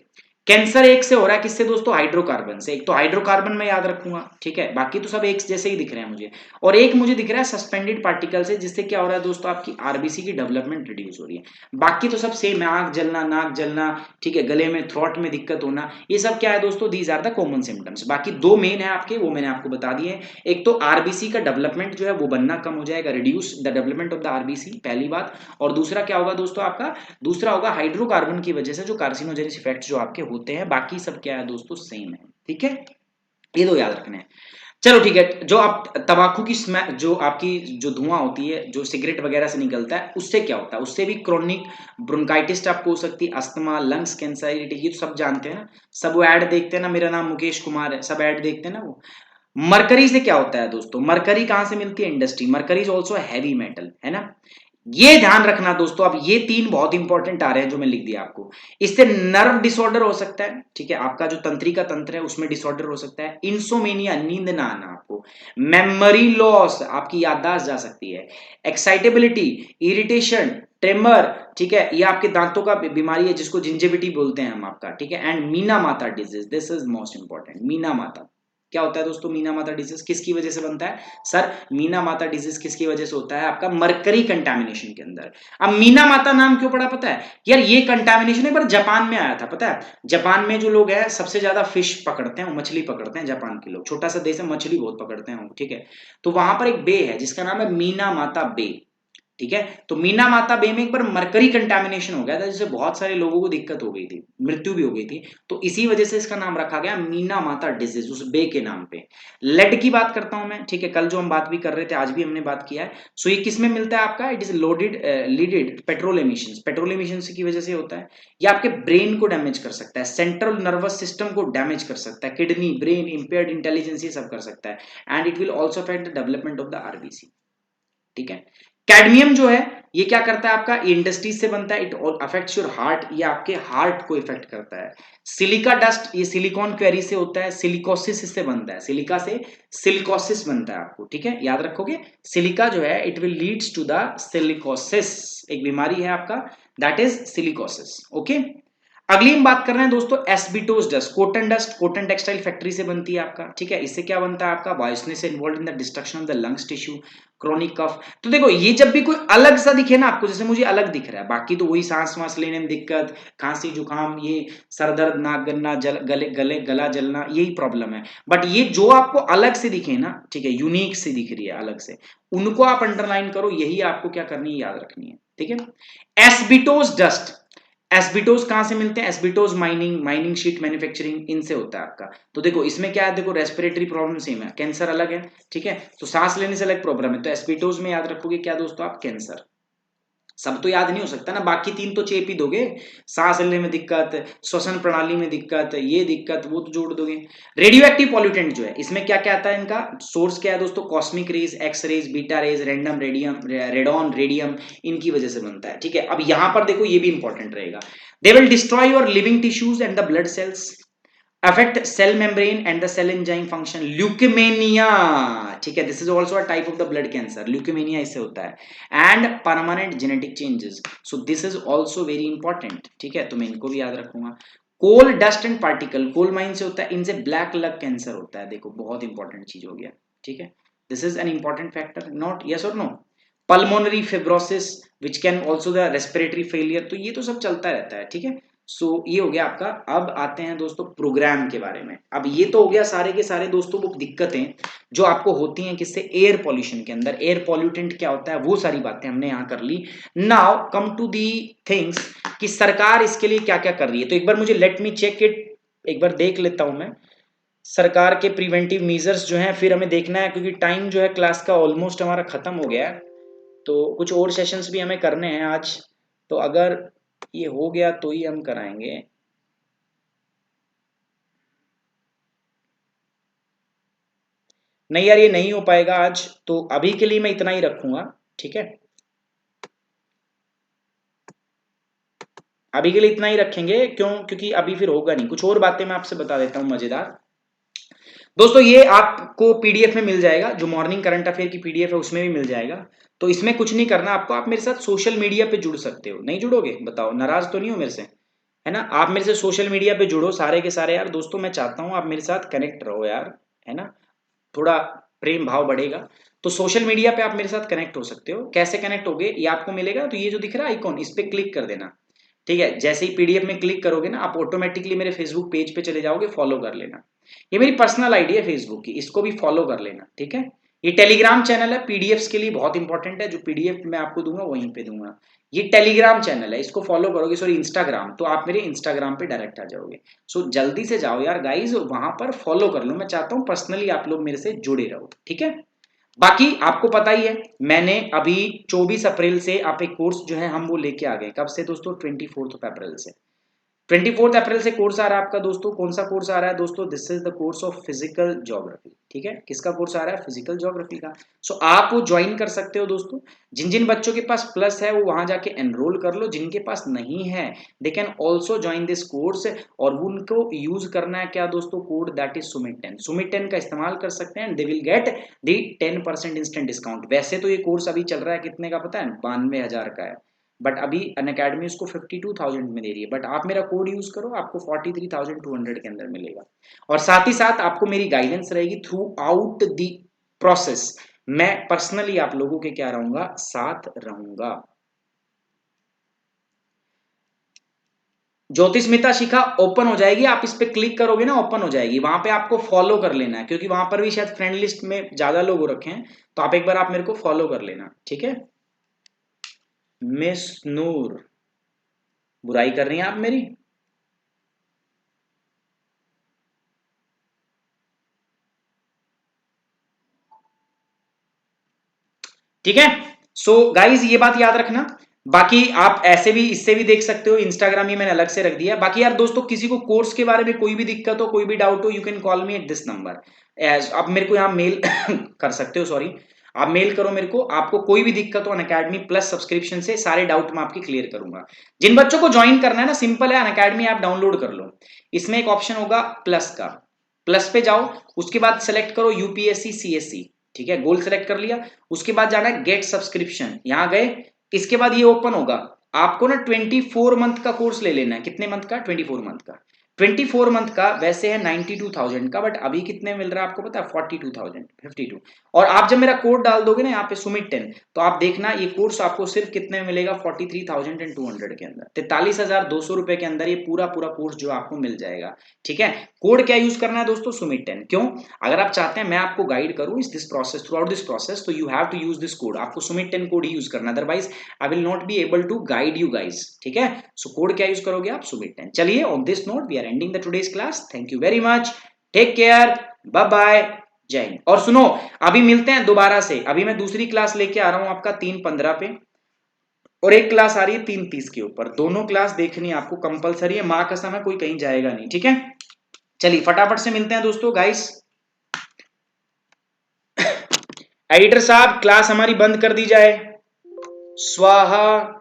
कैंसर एक से हो रहा है, किससे दोस्तों, हाइड्रोकार्बन से। एक तो हाइड्रोकार्बन में याद रखूंगा, ठीक है, बाकी तो सब एक जैसे ही दिख रहे हैं मुझे। और एक मुझे दिख रहा है सस्पेंडेड पार्टिकल से, जिससे क्या हो रहा है दोस्तों, आपकी आरबीसी की डेवलपमेंट रिड्यूस हो रही है। बाकी तो सब सेम है, आंख जलना, नाक जलना, ठीक है, गले में, थ्रोट में दिक्कत होना, ये सब क्या है दोस्तों, these are the common symptoms. बाकी दो मेन है आपके, वो मैंने आपको बता दिए। एक तो आरबीसी का डेवलपमेंट जो है वो बनना कम हो जाएगा, reduce the development of the RBC, पहली बात। और दूसरा क्या होगा दोस्तों आपका, दूसरा होगा हाइड्रोकार्बन की वजह से जो कार्सिनोजेनिक इफेक्ट्स जो आपके होते हैं, बाकी सब क्या है दोस्तों, सेम है, ठीक है, ये दो याद रखने हैं। चलो ठीक है, जो आप तंबाकू की स्मेल, जो आपकी जो धुआं होती है, जो सिगरेट वगैरह से निकलता है, उससे क्या होता है, उससे भी क्रोनिक ब्रोंकाइटिस आपको हो सकती है, अस्थमा, लंग्स कैंसर, ये तो सब जानते हैं ना, सब वो ऐड देखते हैं ना, मेरा नाम मुकेश कुमार है, सब ऐड देखते हैं ना वो। मरकरी से क्या होता है दोस्तों, मरकरी कहां से मिलती है, industry, mercury is also heavy metal, है ना। ये ध्यान रखना दोस्तों, अब ये तीन बहुत इंपॉर्टेंट आ रहे हैं जो मैं लिख दिया आपको। इससे नर्व डिसऑर्डर हो सकता है, ठीक है, आपका जो तंत्रिका तंत्र है उसमें डिसऑर्डर हो सकता है, इंसोमेनिया, नींद ना आना आपको, मेमोरी लॉस, आपकी याददाश्त जा सकती है, एक्साइटेबिलिटी, इरिटेशन, ट्रेमर, ठीक है, ये आपके दांतों का बीमारी है जिसको जिंजेविटी बोलते हैं हम आपका, ठीक है, एंड मीना माता disease, this is most important. Meena माता क्या होता है दोस्तों, मीना माता डिजीज किसकी वजह से बनता है सर, मीना माता डिजीज किसकी वजह से होता है, आपका मरकरी कंटामिनेशन के अंदर। अब मीना माता नाम क्यों पड़ा पता है यार, ये कंटामिनेशन एक बार जापान में आया था, पता है, जापान में जो लोग हैं सबसे ज्यादा फिश पकड़ते हैं, मछली पकड़ते हैं जापान के लोग, छोटा सा देश है, मछली बहुत पकड़ते हैं, ठीक है। तो वहां पर एक बे है जिसका नाम है मीना माता बे, ठीक है। तो मीना माता बे में एक बार मरकरी कंटामिनेशन हो गया था, जिससे बहुत सारे लोगों को दिक्कत हो गई थी, मृत्यु भी हो गई थी। तो इसी वजह से इसका नाम रखा गया मीना माता डिजीज, उस बे के नाम पे। लेड की बात करता हूं मैं, ठीक है, कल जो हम बात भी कर रहे थे, आज भी हमने बात किया है। सो ये किस में मिलता है आपका, it is loaded leaded petrol emission, petrol emission की वजह से होता है। ये आपके ब्रेन को डैमेज कर सकता है, सेंट्रल नर्वस सिस्टम को डैमेज कर सकता है, किडनी, ब्रेन, इंपेयर्ड इंटेलिजेंस, ये सब कर सकता है, and it will also affect the development of the RBC, ठीक है। कैडमियम जो है ये क्या करता है आपका, इंडस्ट्रीज से बनता है, इट अफेक्ट्स योर हार्ट, ये आपके हार्ट को इफेक्ट करता है। सिलिका डस्ट, ये सिलिकॉन क्वेरी से होता है, सिलिकोसिस इससे बनता है, सिलिका से सिलिकोसिस बनता है आपको, ठीक है, याद रखोगे। सिलिका जो है it will leads to the silicosis, एक बीमारी है आपका, दैट इज सिलिकोसिस, ओके। अगली हम बात कर रहे हैं दोस्तों asbestos dust, cotton dust, cotton textile factory से बनती है आपका, ठीक है। इससे क्या बनता है आपका, hoarseness involve in the destruction of the lungs tissue, chronic cough. तो देखो ये जब भी कोई अलग सा दिखे ना आपको, जैसे मुझे अलग दिख रहा है, बाकी तो वही सांस वांस लेने में दिक्कत, खांसी जुकाम, ये सर दर्द, नाक गन्ना, गला जलना, यही प्रॉब्लम है। बट ये जो आपको अलग से दिखे ना, ठीक है, यूनिक से दिख रही है अलग से, उनको आप अंडरलाइन करो, यही आपको क्या करनी है, याद रखनी है, ठीक है। एस्बिटोस डस्ट, एस्बिटोज कहां से मिलते हैं? एस्बिटोज माइनिंग शीट मैन्युफैक्चरिंग, इनसे होता है आपका। तो देखो इसमें क्या है, देखो रेस्पिरेटरी प्रॉब्लम सेम है, कैंसर अलग है, ठीक है, तो सांस लेने से अलग प्रॉब्लम है, तो एस्बिटोज में याद रखोगे क्या दोस्तों आप? कैंसर। सब तो याद नहीं हो सकता ना, बाकी तीन तो चेप ही दोगे, सांस लेने में दिक्कत, श्वसन प्रणाली में दिक्कत, ये दिक्कत, वो तो जोड़ दोगे। रेडियो एक्टिव पॉल्यूटेंट जो है, इसमें क्या क्या आता है, इनका सोर्स क्या है दोस्तों? Cosmic rays, X rays, beta rays, random radium, radon, radium, इनकी वजह से बनता है, ठीक है। अब यहां पर देखो ये भी इंपॉर्टेंट रहेगा, they will destroy your living tissues and the blood cells, affect cell membrane and the cell enzyme function, leukemia, ठीक है, this is also a type of the blood cancer, leukemia इससे होता है, and permanent genetic changes, so this is also very important, ठीक है, तो मैं इनको भी याद रखूंगा। Coal dust and particle, coal mine से होता है, इनसे ब्लैक लग कैंसर होता है, देखो बहुत इंपॉर्टेंट चीज हो गया, ठीक है, this is an important factor, not yes और no. Pulmonary fibrosis which can also the respiratory failure, तो ये तो सब चलता रहता है, ठीक है। सो ये हो गया आपका। अब आते हैं दोस्तों प्रोग्राम के बारे में। अब ये तो हो गया सारे के सारे दोस्तों वो दिक्कतें जो आपको होती हैं किससे? एयर पॉल्यूशन के अंदर। एयर पॉल्यूटेंट क्या होता है वो सारी बातें हमने यहाँ कर ली। Now come to the things कि सरकार इसके लिए क्या क्या कर रही है। तो एक बार मुझे लेट मी चेक इट, एक बार देख लेता हूं मैं सरकार के प्रिवेंटिव मेजर्स जो हैं, फिर हमें देखना है क्योंकि टाइम जो है क्लास का ऑलमोस्ट हमारा खत्म हो गया है, तो कुछ और सेशंस भी हमें करने हैं आज, तो अगर ये हो गया तो ही हम कराएंगे। नहीं यार ये नहीं हो पाएगा आज, तो अभी के लिए मैं इतना ही रखूंगा, ठीक है, अभी के लिए इतना ही रखेंगे। क्यों? क्योंकि अभी फिर होगा नहीं। कुछ और बातें मैं आपसे बता देता हूं मजेदार दोस्तों। ये आपको पीडीएफ में मिल जाएगा, जो मॉर्निंग करंट अफेयर की पीडीएफ है उसमें भी मिल जाएगा। तो इसमें कुछ नहीं करना आपको, आप मेरे साथ सोशल मीडिया पे जुड़ सकते हो। नहीं जुड़ोगे? बताओ, नाराज तो नहीं हो मेरे से, है ना? आप मेरे से सोशल मीडिया पे जुड़ो सारे के सारे यार दोस्तों, मैं चाहता हूं आप मेरे साथ कनेक्ट रहो यार, है ना, थोड़ा प्रेम भाव बढ़ेगा। तो सोशल मीडिया पे आप मेरे साथ कनेक्ट हो सकते हो। कैसे कनेक्ट होगे ये आपको मिलेगा, तो ये जो दिख रहा है आइकॉन, इस पे क्लिक कर देना, ठीक है। जैसे ही पीडीएफ में क्लिक करोगे ना, आप ऑटोमेटिकली मेरे फेसबुक पेज पे चले जाओगे, फॉलो कर लेना। ये मेरी पर्सनल आईडी है फेसबुक की, इसको भी फॉलो कर लेना, ठीक है। ये टेलीग्राम चैनल है, पीडीएफ्स के लिए बहुत इंपॉर्टेंट है, जो पीडीएफ मैं आपको दूंगा वहीं पे दूंगा। ये टेलीग्राम चैनल है, इसको फॉलो करोगे, सॉरी इंस्टाग्राम, तो आप मेरे इंस्टाग्राम पे डायरेक्ट आ जाओगे। सो जल्दी से जाओ यार गाइज, वहां पर फॉलो कर लो। मैं चाहता हूँ पर्सनली आप लोग मेरे से जुड़े रहो, ठीक है। बाकी आपको पता ही है, मैंने अभी 24 अप्रैल से आप एक कोर्स जो है हम वो लेके आ गए। कब से दोस्तों? 24 अप्रैल से। 24 अप्रैल से कोर्स आ रहा है आपका दोस्तों। कौन सा कोर्स आ रहा है दोस्तों? This is the course of physical geography, ठीक है। किसका कोर्स आ रहा है? फिजिकल ज्योग्राफी का। सो आप वो ज्वाइन कर सकते हो दोस्तों। जिन जिन बच्चों के पास प्लस है वो वहां जाके एनरोल कर लो, जिनके पास नहीं है they can also join this course. और उनको यूज करना है क्या दोस्तों? Code that is Sumit 10, Sumit 10 का इस्तेमाल कर सकते हैं, they will get the 10% instant discount. वैसे तो ये कोर्स अभी चल रहा है कितने का पता है? 92,000 का है, बट अभी अनअकैडमी उसको 52,000 में दे रही है। बट आप मेरा कोड यूज करो, आपको 43,200 के अंदर मिलेगा। और साथ ही साथ आपको मेरी गाइडेंस रहेगी थ्रू आउट दी प्रोसेस। मैं पर्सनली आप लोगों के क्या रहूंगा? साथ रहूंगा। ज्योतिष्मिता शिखा ओपन हो जाएगी, आप इस पे क्लिक करोगे ना, ओपन हो जाएगी। वहां पे आपको फॉलो कर लेना है, क्योंकि वहां पर भी शायद फ्रेंड लिस्ट में ज्यादा लोग हो रखे हैं, तो आप एक बार आप मेरे को फॉलो कर लेना, ठीक है। मिस नूर, बुराई कर रही हैं आप मेरी? ठीक है। सो गाइज ये बात याद रखना। बाकी आप ऐसे भी इससे भी देख सकते हो, इंस्टाग्राम ये मैंने अलग से रख दिया। बाकी यार दोस्तों, किसी को कोर्स के बारे में कोई भी दिक्कत हो, कोई भी डाउट हो, you can call me at this number. As आप मेरे को यहाँ मेल कर सकते हो, सॉरी आप मेल करो मेरे को। आपको कोई भी दिक्कत हो अनअकैडमी प्लस सब्सक्रिप्शन से, सारे डाउट मैं आपके क्लियर करूंगा। जिन बच्चों को ज्वाइन करना है ना, सिंपल है, अनअकैडमी ऐप डाउनलोड कर लो। इसमें एक ऑप्शन होगा प्लस का, प्लस पे जाओ, उसके बाद सेलेक्ट करो यूपीएससी सीएससी, ठीक है, गोल सेलेक्ट कर लिया। उसके बाद जाना है गेट सब्सक्रिप्शन, यहां गए। इसके बाद ये ओपन होगा, आपको ना 24 मंथ का कोर्स ले लेना है। कितने मंथ का? 24 मंथ का। 24 मंथ का वैसे है 92,000 का, बट अभी कितने मिल रहा है आपको पता है? 42,000, 52। और आप जब मेरा कोड डाल दोगे ना यहाँ पे सुमित 10, तो आप देखना ये कोर्स आपको सिर्फ कितने में मिलेगा? 43,200 के अंदर, 43,200 रुपए के अंदर ये पूरा पूरा कोर्स जो आपको मिल जाएगा। ठीक है, कोड क्या यूज करना है दोस्तों? सुमित 10। क्यों? अगर आप चाहते हैं मैं आपको गाइड करूं इस this process, throughout this process, तो you have to use this code. आपको सुमित 10 कोड ही यूज करना, otherwise I will not be able to guide you guys. ठीक है, सो कोड क्या यूज करोगे आप? सुमित 10। चलिए, on this note we are ending the today's class. Thank you very much, take care, bye bye, जय हिंद। और सुनो, अभी मिलते हैं दोबारा से। अभी मैं दूसरी क्लास लेके आ रहा हूं आपका 3:15 पे, और एक क्लास आ रही है 3:30 के ऊपर। दोनों क्लास देखनी आपको कंपलसरी है, माँ कसम है, कोई कहीं जाएगा नहीं। ठीक है, चलिए फटाफट से मिलते हैं दोस्तों। गाइस, एडिटर साहब क्लास हमारी बंद कर दी जाए। स्वाहा।